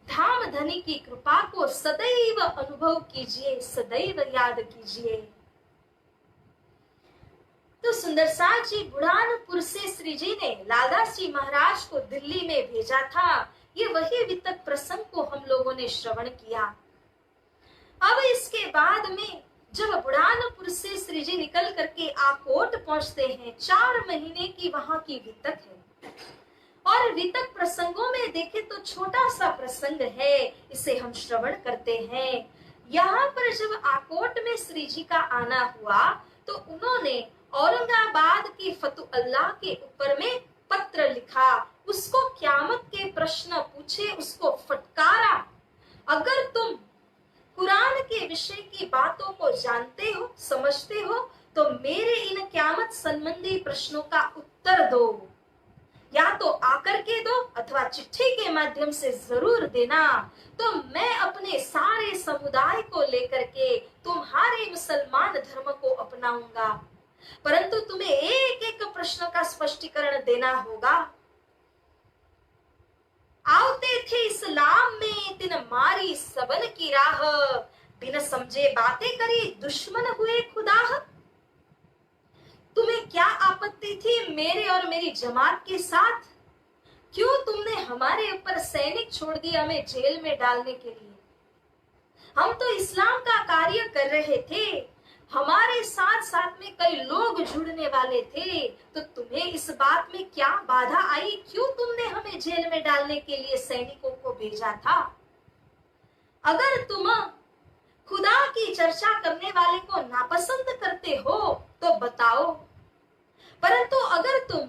धाम धनी की कृपा को सदैव अनुभव कीजिए, सदैव याद कीजिए। तो सुंदर साथ जी बुढ़ानपुर से श्री जी ने लालदास जी महाराज को दिल्ली में भेजा था। ये वही वितक प्रसंग को हम लोगों ने श्रवण किया। अब इसके बाद में जब बुढ़ानपुर से श्री जी निकल करके आकोट पहुंचते हैं, 4 महीने की वहां की वितक है। और वितक प्रसंगों में देखें तो छोटा सा प्रसंग है, इसे हम श्रवण करते हैं। यहाँ पर जब आकोट में श्री जी का आना हुआ तो उन्होंने औरंगाबाद के फतुअल्लाह के ऊपर में पत्र लिखा, उसको क़यामत के प्रश्न पूछे, उसको फटकारा। अगर तुम कुरान के विषय की बातों को जानते हो, समझते हो, तो मेरे इन क़यामत संबंधी प्रश्नों का उत्तर दो, या तो आकर के दो अथवा चिट्ठी के माध्यम से जरूर देना। तो मैं अपने सारे समुदाय को लेकर के तुम्हारे मुसलमान धर्म को अपनाऊंगा, परंतु तुम्हें एक एक प्रश्न का स्पष्टीकरण देना होगा। आवते थे इस्लाम में तिन मारी सबन की राह, बिन समझे बातें करी दुश्मन हुए खुदा। तुम्हें क्या आपत्ति थी मेरे और मेरी जमात के साथ? क्यों तुमने हमारे ऊपर सैनिक छोड़ दिए हमें जेल में डालने के लिए? हम तो इस्लाम का कार्य कर रहे थे, हमारे साथ साथ में कई लोग जुड़ने वाले थे, तो तुम्हें इस बात में क्या बाधा आई? क्यों तुमने हमें जेल में डालने के लिए सैनिकों को भेजा था? अगर तुम खुदा की चर्चा करने वाले को नापसंद करते हो तो बताओ, परंतु अगर तुम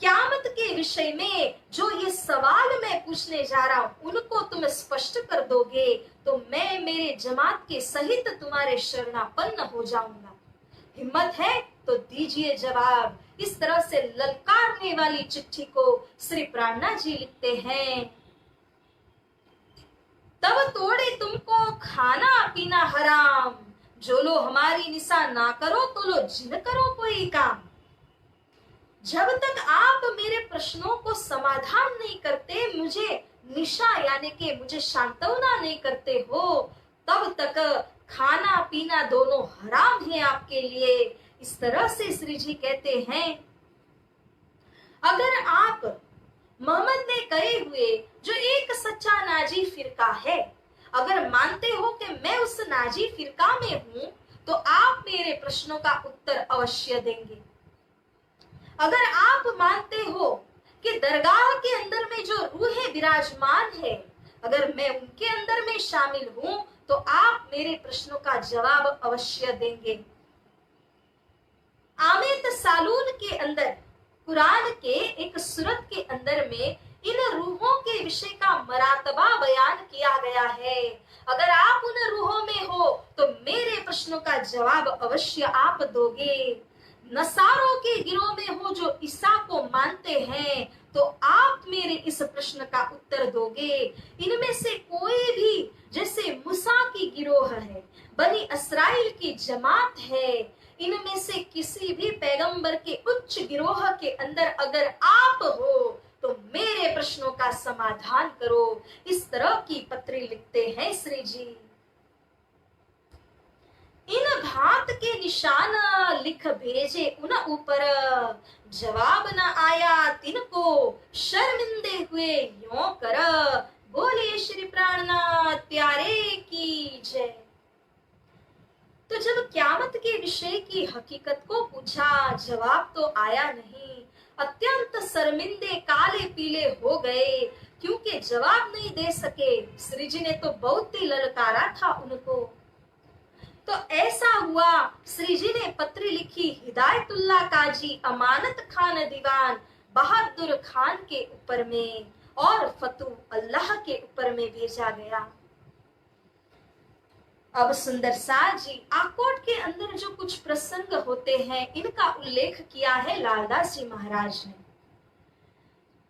क़यामत के विषय में जो ये सवाल मैं पूछने जा रहा हूं उनको तुम स्पष्ट कर दोगे तो मैं मेरे जमात के सहित तुम्हारे शरणापन्न हो जाऊंगा। हिम्मत है तो दीजिए जवाब। इस तरह से ललकारने वाली चिट्ठी को श्री प्राणनाथ जी लिखते हैं। तब तोड़े तुमको खाना पीना हराम, जो लो हमारी निशा ना करो तो लो जिन करो कोई काम। जब तक आप मेरे प्रश्नों को समाधान नहीं करते, मुझे निशा यानी कि मुझे सांत्वना नहीं करते हो, तब तक खाना पीना दोनों हराम है आपके लिए। इस तरह से श्री जी कहते हैं, अगर आप मोहम्मद ने कहे हुए जो एक सच्चा नाजी फिरका है, अगर मानते हो कि मैं उस नाजी फिरका में हूं, तो आप मेरे प्रश्नों का उत्तर अवश्य देंगे। अगर आप मानते हो कि दरगाह के अंदर में जो रूहें विराजमान है, अगर मैं उनके अंदर में शामिल हूं, तो आप मेरे प्रश्नों का जवाब अवश्य देंगे। आमित सालून के अंदर कुरान के एक सूरत के अंदर में इन रूहों के विषय का मरातबा बयान किया गया है। अगर आप उन रूहों में हो तो मेरे प्रश्नों का जवाब अवश्य आप दोगे। नसारों के गिरोह में हो जो ईसा को मानते हैं, तो आप मेरे इस प्रश्न का उत्तर दोगे। इनमें से कोई भी, जैसे मूसा की गिरोह है, बनी इस्राइल की जमात है, इनमें से किसी भी पैगंबर के उच्च गिरोह के अंदर अगर आप हो तो मेरे प्रश्नों का समाधान करो। इस तरह की पत्री लिखते हैं श्री जी। इन भात के निशान लिख भेजे उन ऊपर, जवाब न आया तिनको शर्मिंदे हुए यों कर। बोले श्री प्राणनाथ प्यारे की जय। तो जब क़यामत के विषय की हकीकत को पूछा, जवाब तो आया नहीं। अत्यंत शर्मिंदे काले पीले हो गए क्योंकि जवाब नहीं दे सके। श्री जी ने तो बहुत ही ललकारा था उनको। तो ऐसा हुआ, श्री जी ने पत्र लिखी हिदायतुल्लाह काजी अमानत खान दीवान बहादुर खान के ऊपर में और फतू अल्लाह के ऊपर में भेजा गया। अब सुंदर सार जी आकोट के अंदर जो कुछ प्रसंग होते हैं, इनका उल्लेख किया है लालदास जी महाराज ने।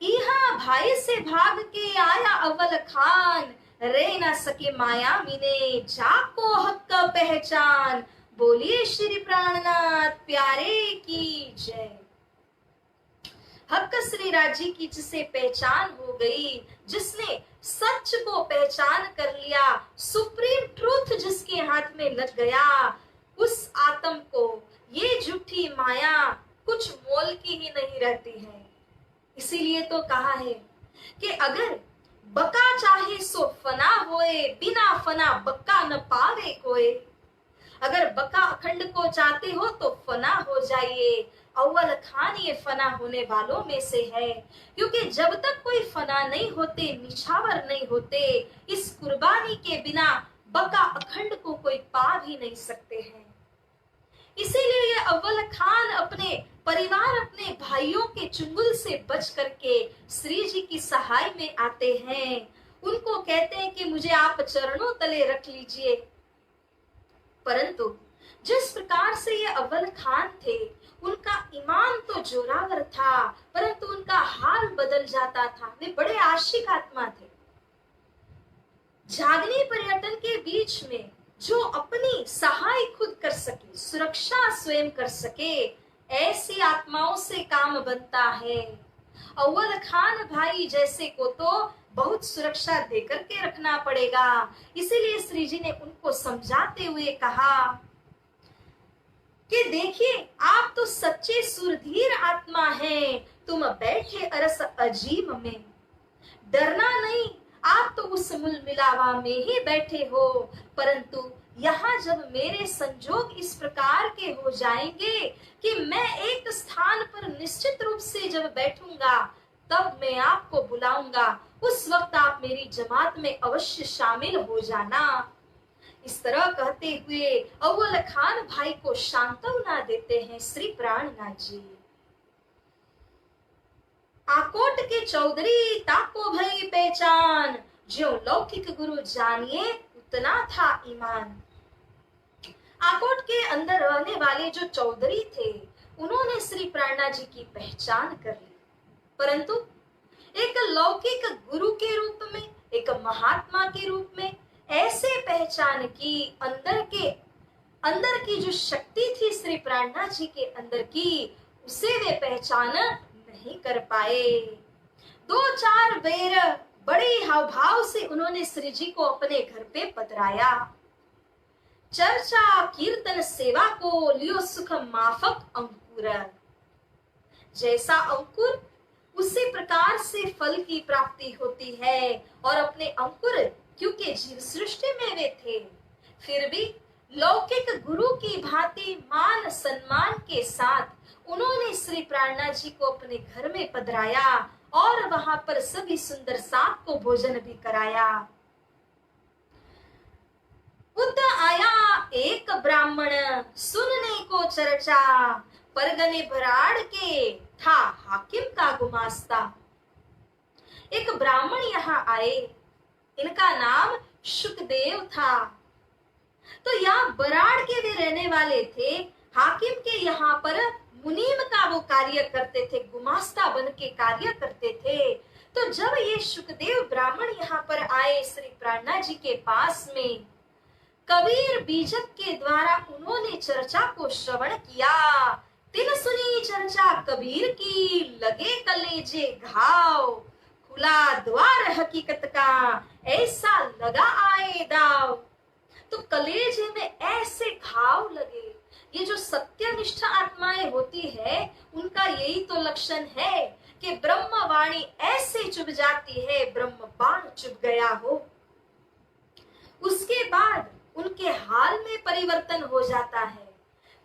इहा भाई से भाग के आया अव्वल खान, रे न सके माया मिने जाको हक पहचान। बोलिए श्री प्राणनाथ प्यारे की जय। हक श्री राजी की जिसे पहचान हो गई, जिसने सच को पहचान कर लिया, सुप्रीम ट्रूथ जिसके हाथ में लग गया, उस आत्म को ये झूठी माया कुछ मोल की ही नहीं रहती है। इसीलिए तो कहा है कि अगर बका चाहे सो फना होए, बिना फना बका न पावे कोई। अगर बका अखंड को चाहते हो तो फना हो जाइए। अव्वल खान ये फना होने वालों में से है, क्योंकि जब तक कोई फना नहीं होते, निछावर नहीं होते, इस कुर्बानी के बिना बका अखंड को कोई पा भी नहीं सकते हैं। इसीलिए ये अव्वल खान अपने परिवार, अपने भाइयों के चुंगल से बच करके श्री जी की सहाय में आते हैं। उनको कहते हैं कि मुझे आप चरणों तले रख लीजिए। परंतु जिस प्रकार से ये अव्वल खान थे, उनका ईमान तो जोरावर था, परंतु उनका हाल बदल जाता था। वे बड़े आशिक आत्मा थे। जागनी पर्यटन के बीच में जो अपनी सहाय खुद कर सके, सुरक्षा स्वयं कर सके, ऐसी आत्माओं से काम बनता है। अव्वल खान भाई जैसे को तो बहुत सुरक्षा देकर के रखना पड़ेगा। इसीलिए श्री जी ने उनको समझाते हुए कहा कि देखिए, आप तो सच्चे सुरधीर आत्मा हैं, तुम बैठे अरस अजीम में, डरना नहीं, आप तो उस मूल मिलावा में ही बैठे हो। परंतु यहाँ जब मेरे संजोग इस प्रकार के हो जाएंगे कि मैं एक स्थान पर निश्चित रूप से जब बैठूंगा, तब मैं आपको बुलाऊंगा, उस वक्त आप मेरी जमात में अवश्य शामिल हो जाना। इस तरह कहते हुए अव्वल खान भाई को सांत्वना देते हैं श्री प्राणनाथ जी। आकोट के चौधरी ताको भई पहचान, जो लौकिक गुरु जानिए उतना था ईमान। आकोट के अंदर रहने वाले जो चौधरी थे, उन्होंने श्री प्राणनाथ जी की पहचान कर ली, परंतु एक लौकिक गुरु के रूप में, एक महात्मा के रूप में ऐसे पहचान की, अंदर की जो शक्ति थी श्री प्राणनाथ जी के अंदर की, उसे वे पहचान नहीं कर पाए। 2-4 बेर बड़े हाव भाव से उन्होंने श्री जी को अपने घर पे पधराया। चर्चा कीर्तन सेवा को लियो सुख माफक अंकुर, जैसा अंकुर उसी प्रकार से फल की प्राप्ति होती है। और अपने अंकुर क्योंकि जीव सृष्टि में वे थे, फिर भी लौकिक गुरु की भांति मान सम्मान के साथ उन्होंने श्री प्राणनाथ जी को अपने घर में पधराया और वहां पर सभी सुंदर साथ को भोजन भी कराया। उत आया एक ब्राह्मण सुनने को चर्चा, परगने भराड़ के था हाकिम का गुमास्ता। एक ब्राह्मण यहाँ आए, इनका नाम शुकदेव था। तो यहाँ बराड़ के वे रहने वाले थे, हाकिम के यहाँ पर मुनीम का वो कार्य करते थे, गुमास्ता बन के कार्य करते थे। तो जब ये शुकदेव ब्राह्मण यहाँ पर आए श्री प्राणनाथ जी के पास में, कबीर बीजक के द्वारा उन्होंने चर्चा को श्रवण किया। तिन सुनी चर्चा कबीर की, लगे कलेजे घाव, खुला द्वार हकीकत का, ऐसा लगा आए दाव। तो कलेजे में ऐसे घाव लगे। ये जो सत्यनिष्ठ आत्माएं होती है, उनका यही तो लक्षण है कि ब्रह्म वाणी ऐसे चुभ जाती है, ब्रह्म बाण चुभ गया हो। उसके बाद उनके हाल में परिवर्तन हो जाता है,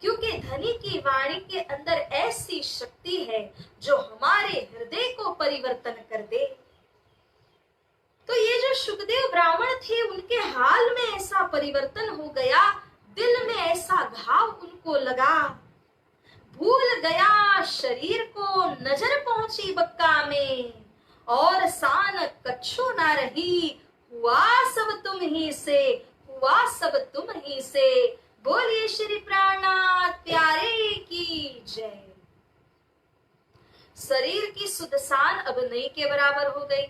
क्योंकि धनी की वाणी के अंदर ऐसी शक्ति है जो हमारे हृदय को परिवर्तन कर दे। तो ये जो शुकदेव ब्राह्मण थे, उनके हाल में ऐसा परिवर्तन हो गया, दिल में ऐसा घाव उनको लगा। भूल गया शरीर को, नजर पहुंची बक्का में, और सान कच्छू ना रही, हुआ सब तुम ही से, हुआ सब तुम ही से। बोलिए श्री प्राणनाथ प्यारे की जय। शरीर की सुदसान अब नहीं के बराबर हो गई।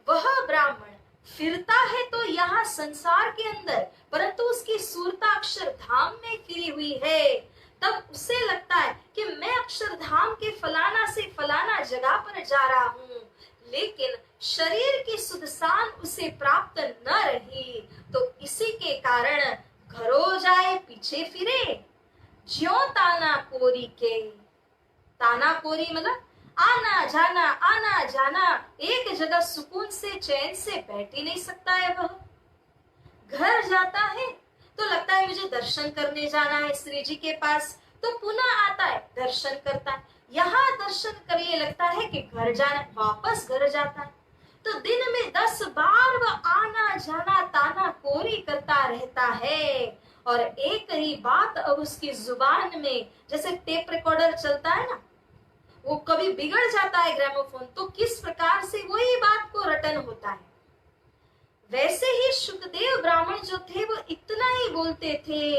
वह ब्राह्मण फिरता है तो यहाँ संसार के अंदर, परंतु उसकी सूरता अक्षरधाम में फिरी हुई है। तब उसे लगता है कि मैं अक्षरधाम के फलाना से फलाना जगह पर जा रहा हूँ, लेकिन शरीर की सुदसान उसे प्राप्त न रही। तो इसी के कारण घरों जाए पीछे फिरे, ज्यों ताना कोरी के। ताना कोरी मतलब आना जाना, एक जगह सुकून से चैन से बैठ ही नहीं सकता है। वह घर जाता है तो लगता है मुझे दर्शन करने जाना है श्री जी के पास, तो पुनः आता है दर्शन करता है, यहाँ दर्शन कर लिए लगता है कि घर जाना है, वापस घर जाता है। तो दिन में 10 बार वह आना जाना ताना कोरी करता रहता है। और एक ही बात अब उसकी जुबान में, जैसे टेप रिकॉर्डर चलता है ना, वो कभी बिगड़ जाता है ग्रामोफोन, तो किस प्रकार से वही बात को रटन होता है, वैसे ही शुकदेव ब्राह्मण जो थे वो इतना ही बोलते थे,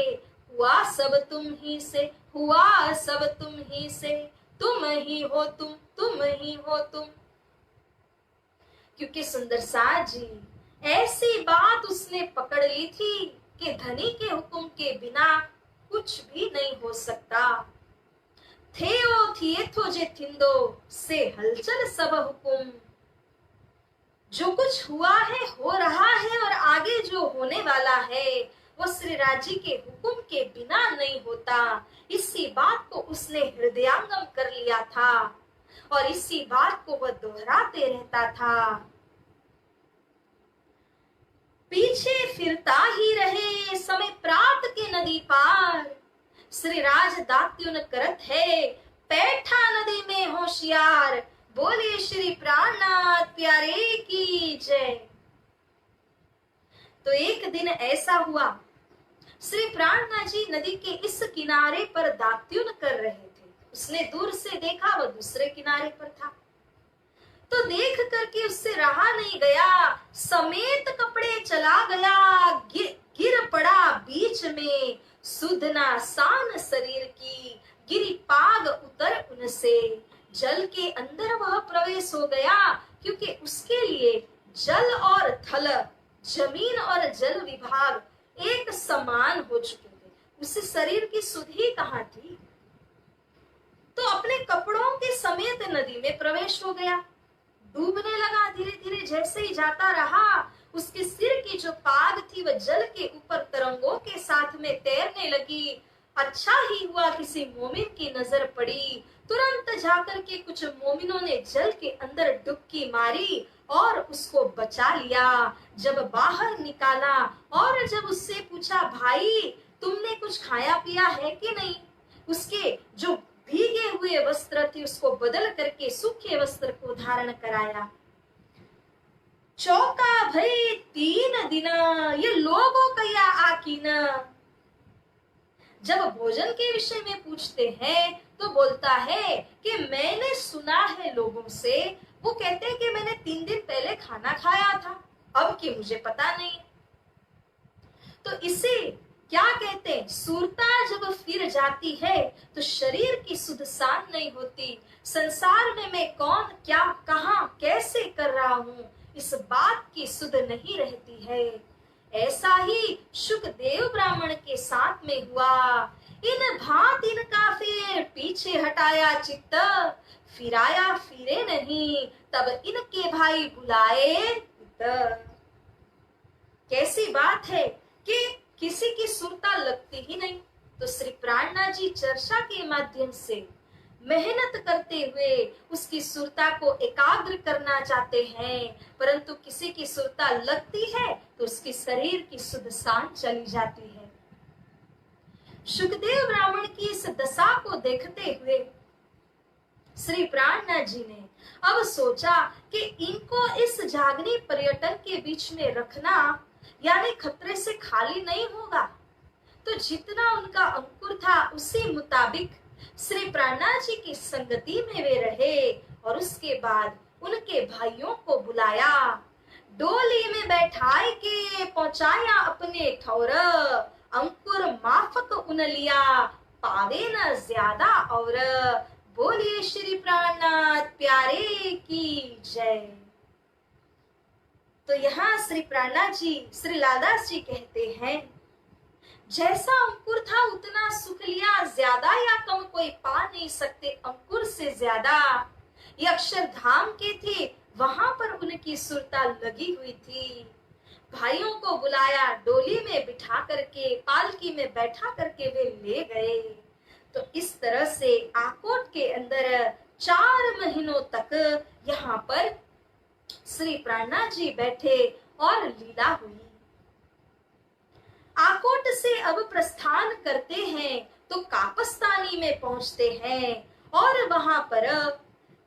हुआ सब तुम ही से, हुआ सब तुम ही से, तुम ही हो तुम ही हो तुम। क्योंकि सुंदर साथ जी ऐसी बात उसने पकड़ ली थी कि धनी के हुक्म के बिना कुछ भी नहीं हो सकता। थे ओ थिए थो जे थिंदो से हलचल सब हुकुम। जो कुछ हुआ है, हो रहा है और आगे जो होने वाला है वो श्री राजी के हुक्म के बिना नहीं होता। इसी बात को उसने हृदयंगम कर लिया था और इसी बात को वह दोहराते रहता था। पीछे फिरता ही रहे समय प्रात के नदी पार, श्री राज दात्युन करत है पैठा नदी में होशियार। बोले श्री प्राणनाथ प्यारे की जय। तो एक दिन ऐसा हुआ, श्री प्राणनाथ जी नदी के इस किनारे पर दात्युन कर रहे थे। उसने दूर से देखा, वह दूसरे किनारे पर था। तो देख करके उससे रहा नहीं गया, समेत कपड़े चला गया, गिर पड़ा बीच में। सुधना सान शरीर की गिरी पाग उतर उनसे। जल के अंदर वह प्रवेश हो गया, क्योंकि उसके लिए जल और थल, जमीन और जल विभाग एक समान हो चुके थे। उस शरीर की सुध ही कहाँ थी। तो अपने कपड़ों के समेत नदी में प्रवेश हो गया, डूबने लगा। धीरे धीरे जैसे ही जाता रहा, उसके सिर की जो पाग थी वह जल के ऊपर तरंगों के साथ में तैरने लगी। अच्छा ही हुआ किसी मोमिन की नजर पड़ी। तुरंत जाकर के कुछ मोमिनों ने जल के अंदर डुबकी मारी और उसको बचा लिया। जब बाहर निकाला और जब उससे पूछा, भाई तुमने कुछ खाया पिया है कि नहीं, उसके जो भीगे हुए वस्त्र थे उसको बदल करके सूखे वस्त्र को धारण कराया। चौका भई 3 दिन ये लोगों कया आकीन। जब भोजन के विषय में पूछते हैं तो बोलता है कि मैंने सुना है लोगों से, वो कहते हैं कि मैंने 3 दिन पहले खाना खाया था, अब की मुझे पता नहीं। तो इसे क्या कहते हैं, सुरता जब फिर जाती है तो शरीर की सुध सान नहीं होती। संसार में मैं कौन, क्या, कहां, कैसे कर रहा हूँ, इस बात की सुध नहीं रहती है। ऐसा ही शुकदेव ब्राह्मण के साथ में हुआ। इन भांत इनका फिर पीछे हटाया चित्त, फिराया फिरे नहीं, तब इनके भाई बुलाए। कैसी बात है कि किसी की सुरता लगती ही नहीं। तो श्री प्राणनाथ जी चर्चा के माध्यम से मेहनत करते हुए उसकी सुरता को एकाग्र करना चाहते हैं, परंतु किसी की सुरता लगती है तो उसकी शरीर की सुध सान चली जाती है। शुकदेव ब्राह्मण की इस दशा को देखते हुए श्री प्राणनाथ जी ने अब सोचा कि इनको इस जागनी पर्यटन के बीच में रखना यानी खतरे से खाली नहीं होगा। तो जितना उनका अंकुर था उसी मुताबिक श्री प्राणनाथ जी की संगति में वे रहे और उसके बाद उनके भाइयों को बुलाया, डोली में बैठाए के पहुंचाया अपने ठौर। अंकुर माफक उन लिया पावे न ज्यादा और। बोलिए श्री प्राणनाथ प्यारे की जय। तो यहाँ श्री प्राणनाथ जी, श्री लालदास जी कहते हैं, जैसा अंकुर था उतना सुख लिया, ज्यादा या कम कोई पा नहीं सकते अंकुर से ज्यादा। ये अक्षरधाम के थे, वहां पर उनकी सुरता लगी हुई थी। भाइयों को बुलाया, डोली में बिठा करके, पालकी में बैठा करके वे ले गए। तो इस तरह से आकोट के अंदर 4 महीनों तक यहाँ पर श्री प्राणनाथ जी बैठे और लीला हुई। आकोट से अब प्रस्थान करते हैं तो कापस्तानी में पहुंचते हैं और वहां पर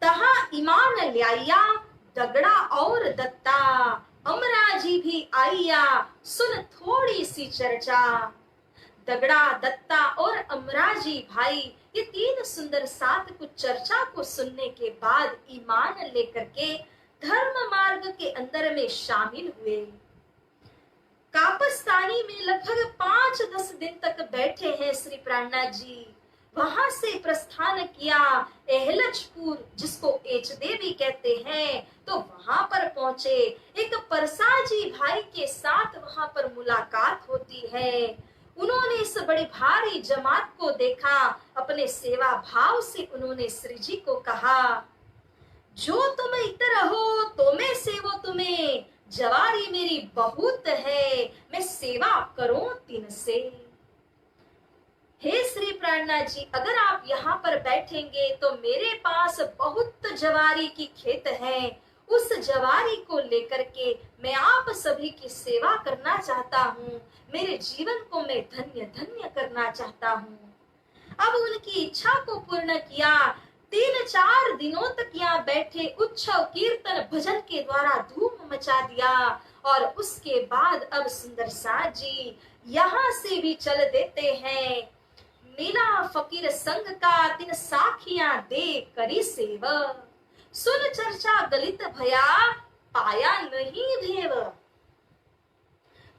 तहा ईमान ल्याया दगड़ा और दत्ता, अमराजी भी आइया सुन थोड़ी सी चर्चा। दगड़ा, दत्ता और अमराजी भाई, ये 3 सुंदर साथ कुछ चर्चा को सुनने के बाद ईमान लेकर के धर्म मार्ग के अंदर में शामिल हुए। कापस्तानी में लगभग 5-10 दिन तक बैठे हैं श्री प्राणनाथ जी। वहां से प्रस्थान किया एहलजपुर, जिसको एचदेवी कहते हैं, तो वहां पर पहुंचे। एक परसाजी भाई के साथ वहां पर मुलाकात होती है। उन्होंने इस बड़ी भारी जमात को देखा, अपने सेवा भाव से उन्होंने श्री जी को कहा, जो तुम इतर हो तो मैं सेवो तुम्हें, जवारी मेरी बहुत है, मैं सेवा करूं तिन से। हे श्री प्राणनाथ जी, अगर आप यहाँ पर बैठेंगे तो मेरे पास बहुत जवारी की खेत है, उस जवारी को लेकर के मैं आप सभी की सेवा करना चाहता हूँ, मेरे जीवन को मैं धन्य धन्य करना चाहता हूँ। अब उनकी इच्छा को पूर्ण किया। 3-4 दिनों तक यहाँ बैठे उत्सव कीर्तन भजन के द्वारा धूम मचा दिया। और उसके बाद अब सुंदर साथ जी यहाँ से भी चल देते हैं। मीना फकीर संग का तिन साखियां दे करी सेवा, सुन चर्चा गलित भया पाया नहीं भेव।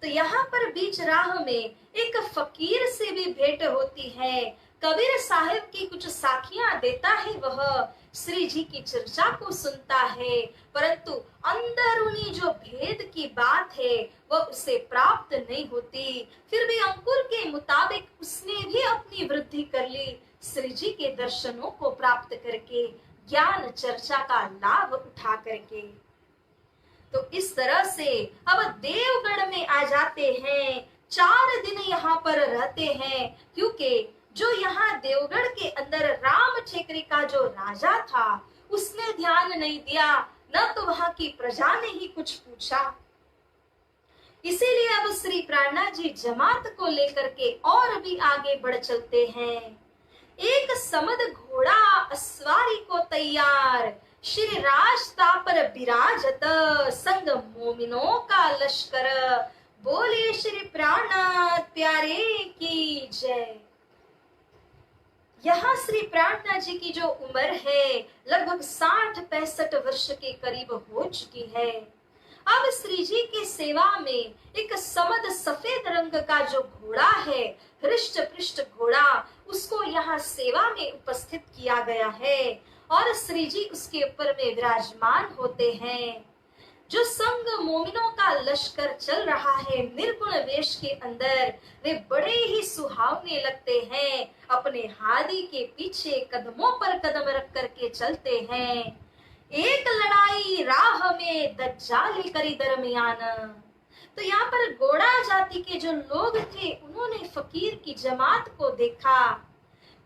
तो यहाँ पर बीच राह में एक फकीर से भी भेंट होती है। कबीर साहिब की कुछ साखियां देता है, वह श्री जी की चर्चा को सुनता है, परंतु अंदरूनी जो भेद की बात है वह उसे प्राप्त नहीं होती। फिर भी अंकुर के मुताबिक उसने भी अपनी वृद्धि कर ली, श्री जी के दर्शनों को प्राप्त करके, ज्ञान चर्चा का लाभ उठा करके। तो इस तरह से अब देवगढ़ में आ जाते हैं। 4 दिन यहाँ पर रहते हैं, क्योंकि जो यहाँ देवगढ़ के अंदर राम ठेकरी का जो राजा था उसने ध्यान नहीं दिया, न तो वहां की प्रजा ने ही कुछ पूछा। इसीलिए अब श्री प्राणनाथ जी जमात को लेकर के और भी आगे बढ़ चलते हैं। एक समद घोड़ा अस्वारी को तैयार, श्री राजता पर विराजत, संग मोमिनों का लश्कर, बोले श्री प्राणनाथ प्यारे की जय। यहाँ श्री प्राणनाथ जी की जो उम्र है लगभग 60-65 वर्ष के करीब हो चुकी है। अब श्री जी की सेवा में एक समद सफेद रंग का जो घोड़ा है, हृष्ट पृष्ठ घोड़ा, उसको यहाँ सेवा में उपस्थित किया गया है और श्री जी उसके ऊपर में विराजमान होते हैं। जो संग मोमिनों का लश्कर चल रहा है निर्गुण वेश के अंदर, वे बड़े ही सुहावने लगते हैं। अपने हादी के पीछे कदमों पर कदम रख करके चलते हैं। एक लड़ाई राह में दज्जाल करी दरमियान। तो यहाँ पर गोड़ा जाति के जो लोग थे उन्होंने फकीर की जमात को देखा।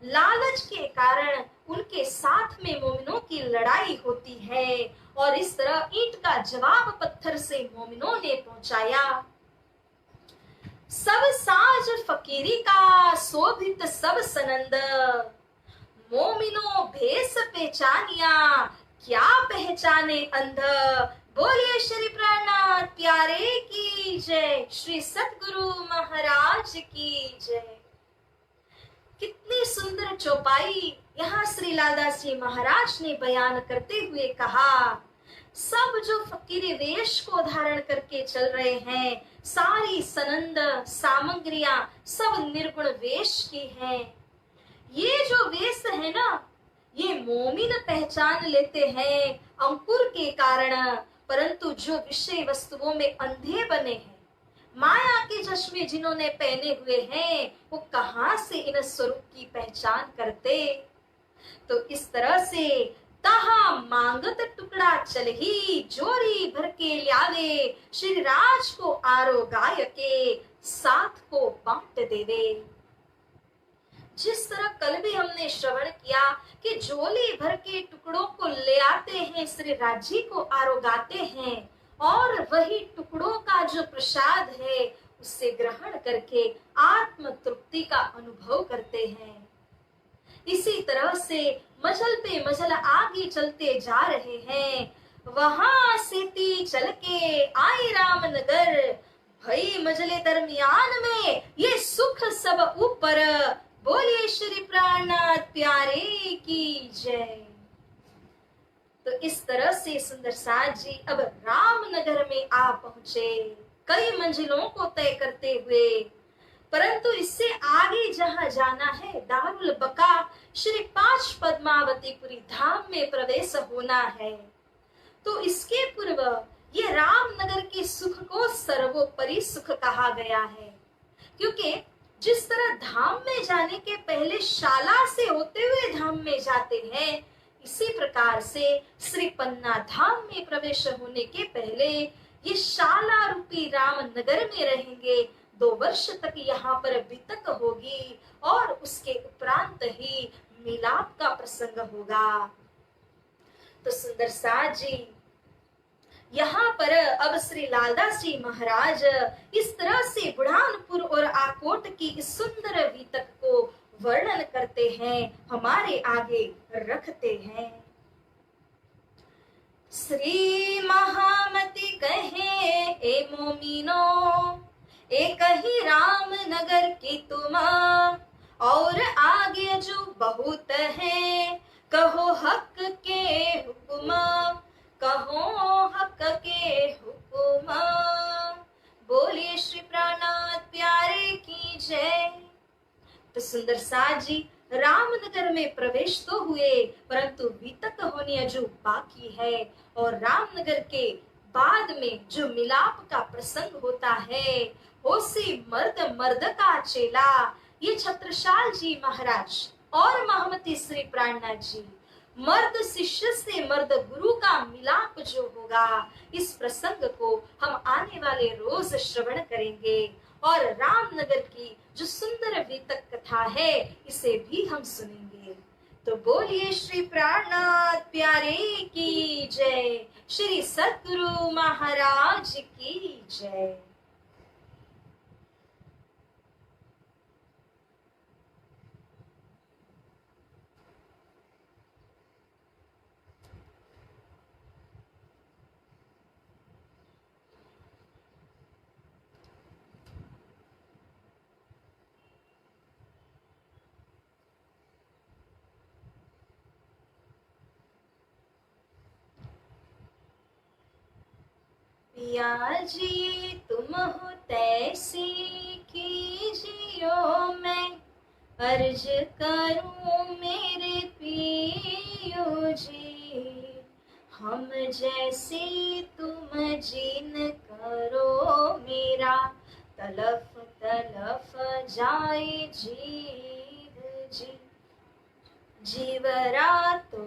लालच के कारण उनके साथ में मोमिनों की लड़ाई होती है और इस तरह ईंट का जवाब पत्थर से मोमिनों ने पहुंचाया। सब साज फकीरी का शोभित सब सनंद, मोमिनों भेष पहचानिया क्या पहचाने अंध, बोलिए श्री प्राणनाथ प्यारे की जय, श्री सतगुरु महाराज की जय। कितनी सुंदर चौपाई यहाँ श्री लालदास जी महाराज ने बयान करते हुए कहा। सब जो फकीरी वेश को धारण करके चल रहे हैं, सारी सनंद सामग्रियां सब निर्गुण वेश की हैं। ये जो वेश है ना, ये मोमिन पहचान लेते हैं अंकुर के कारण, परंतु जो विषय वस्तुओं में अंधे बने हैं, माया के चश्मे जिन्होंने पहने हुए हैं, वो कहां से इन स्वरूप की पहचान करते। तो इस तरह से तहा मांगत टुकड़ा चल ही, जोरी भर के ल्यावे, श्री राज को आरो गाय के, साथ को बांट देवे। जिस तरह कल भी हमने श्रवण किया कि झोली भर के टुकड़ों को ले आते हैं, श्री राजी को आरोगाते हैं और वही टुकड़ों का जो प्रसाद है उससे ग्रहण करके आत्म तृप्ति का अनुभव करते हैं। इसी तरह से मजल पे मजल आगे चलते जा रहे हैं। वहां से चल के आए रामनगर, भई मजले दरमियान में ये सुख सब ऊपर, बोलिए श्री प्राणनाथ प्यारे की जय। तो इस तरह से सुंदर साथ जी अब रामनगर में आ पहुंचे, कई मंजिलों को तय करते हुए। परंतु इससे आगे जहां जाना है, दारुल बका श्री 5 पद्मावतीपुरी धाम में प्रवेश होना है। तो इसके पूर्व ये रामनगर के सुख को सर्वोपरि सुख कहा गया है, क्योंकि जिस तरह धाम में जाने के पहले शाला से होते हुए धाम में जाते हैं, इसी प्रकार से श्री पन्ना धाम में प्रवेश होने के पहले ये शाला रूपी राम नगर में रहेंगे। 2 वर्ष तक यहाँ पर बीतक होगी और उसके उपरांत ही मिलाप का प्रसंग होगा। तो सुंदर साथ जी यहाँ पर अब श्री लालदास जी महाराज इस तरह से बुढ़ानपुर और आकोट की इस सुंदर बीतक को वर्णन करते हैं, हमारे आगे रखते हैं। श्री महामति कहे ए मोमिनो, एक ही राम नगर की तुम, और आगे जो बहुत है, कहो हक के हुक्म, कहो हक के हुक्म। बोलिए श्री प्राणनाथ प्यारे की जय। तो सुंदर साथ जी रामनगर में प्रवेश तो हुए, परंतु बीतक होने अजू बाकी है। और रामनगर के बाद में जो मिलाप का प्रसंग होता है, होसी मर्द मर्द का चेला, ये छत्रसाल जी महाराज और महामती श्री प्राणनाथ जी, मर्द शिष्य से मर्द गुरु का मिलाप जो होगा, इस प्रसंग को हम आने वाले रोज श्रवण करेंगे। और रामनगर की जो सुंदर बीतक कथा है, इसे भी हम सुनेंगे। तो बोलिए श्री प्राणनाथ प्यारे की जय, श्री सद्गुरु महाराज की जय। पिया जी तुम हो तैसी कीजियो, मैं अर्ज करूं मेरे पियो जी। हम जैसे तुम जिन करो मेरा, तलफ तलफ जाए जीव जी। जीवरा तो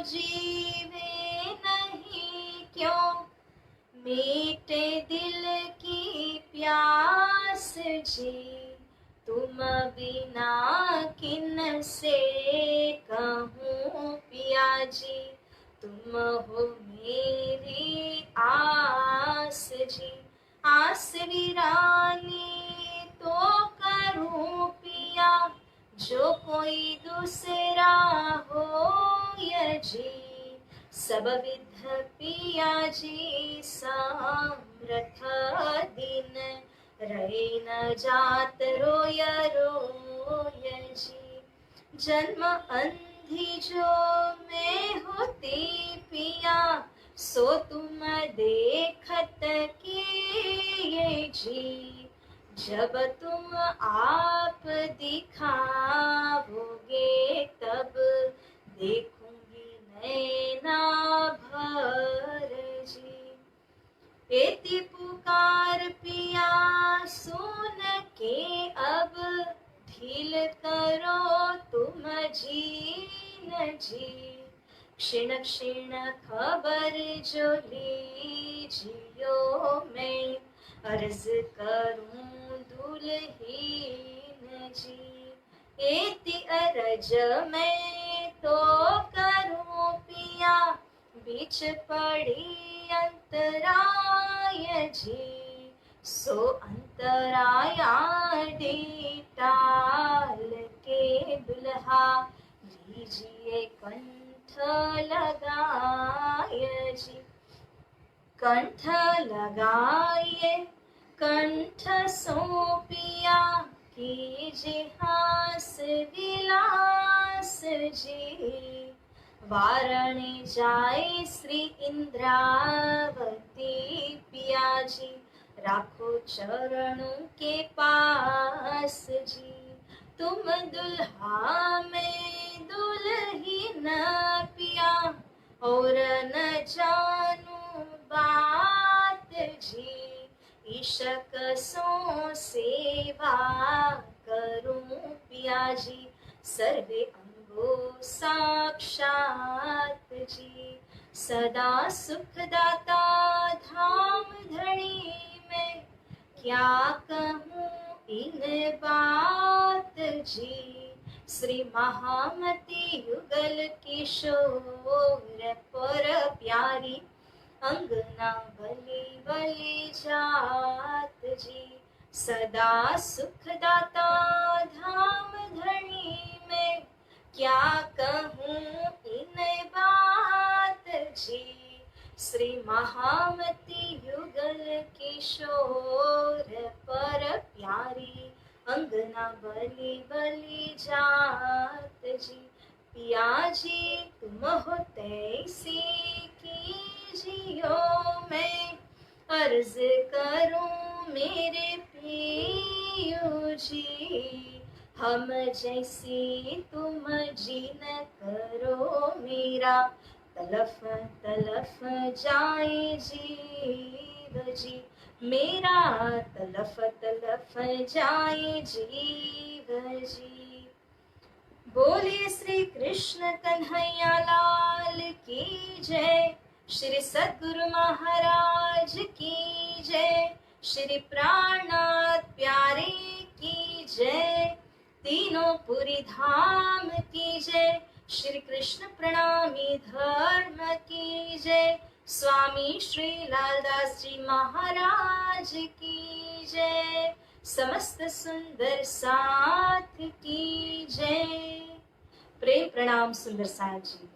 जीवे नहीं क्यों, मीठे दिल की प्यास जी। तुम बिना किन से कहूँ पिया जी, तुम हो मेरी आस जी। आस वीरानी तो करूँ पिया, जो कोई दूसरा हो या जी। सब विध पिया जी समर्थ दिन, रहे न जात रोय रोय जी। जन्म अंधी जो मैं होती पिया, सो तुम देखत किए जी। जब तुम आप दिखाओगे, तब देखूंगी नैना भर जी। एति पुकार पिया सुन के, अब ढील करो तुम जीन जी। क्षीण क्षीण खबर जो लीजियो, मैं अर्ज करूं दुल्हीन जी। एति अरज मैं तो करूं पिया, बीच पड़ी अंतराय जी। सो अंतराया टाल के दुल्हा, लीजिए कंठ लगाए जी। कंठ लगाए कंठ सौंपिया, कीजिए हास विलास जी। वारणे जाए श्री इंद्रावती पिया जी, राखो चरणों के पास जी। तुम दुल्हा में दुल्हीन पिया, और न जानू बात जी। ईशक सो सेवा करूं पिया जी, सर्वे हो साक्षात जी। सदा सुखदाता धाम धनी में क्या कहूँ इन बात जी। श्री महामती युगल किशोर पर प्यारी अंगना बलि बलि जात जी। सदा सुखदाता धाम धनी में क्या कहूँ इन बात जी। श्री महामती युगल किशोर पर प्यारी अंगना बलि बलि जात जी। पिया जी तुम हो तैसी कीजियो मैं अर्ज करूं मेरे पियो जी। हम जैसी तुम जी न करो मेरा तलफ तलफ जाए जीव जी। मेरा तलफ तलफ जाए जीव जी। बोलिए श्री कृष्ण कन्हैया लाल की जय। श्री सद्गुरु महाराज की जय। श्री प्राणनाथ प्यारे की जय। तीनों पुरी धाम की जय। श्री कृष्ण प्रणामी धर्म की जय। स्वामी श्री लालदास जी महाराज की जय। समस्त सुंदर साथ की जय। प्रेम प्रणाम सुंदर साथ जी।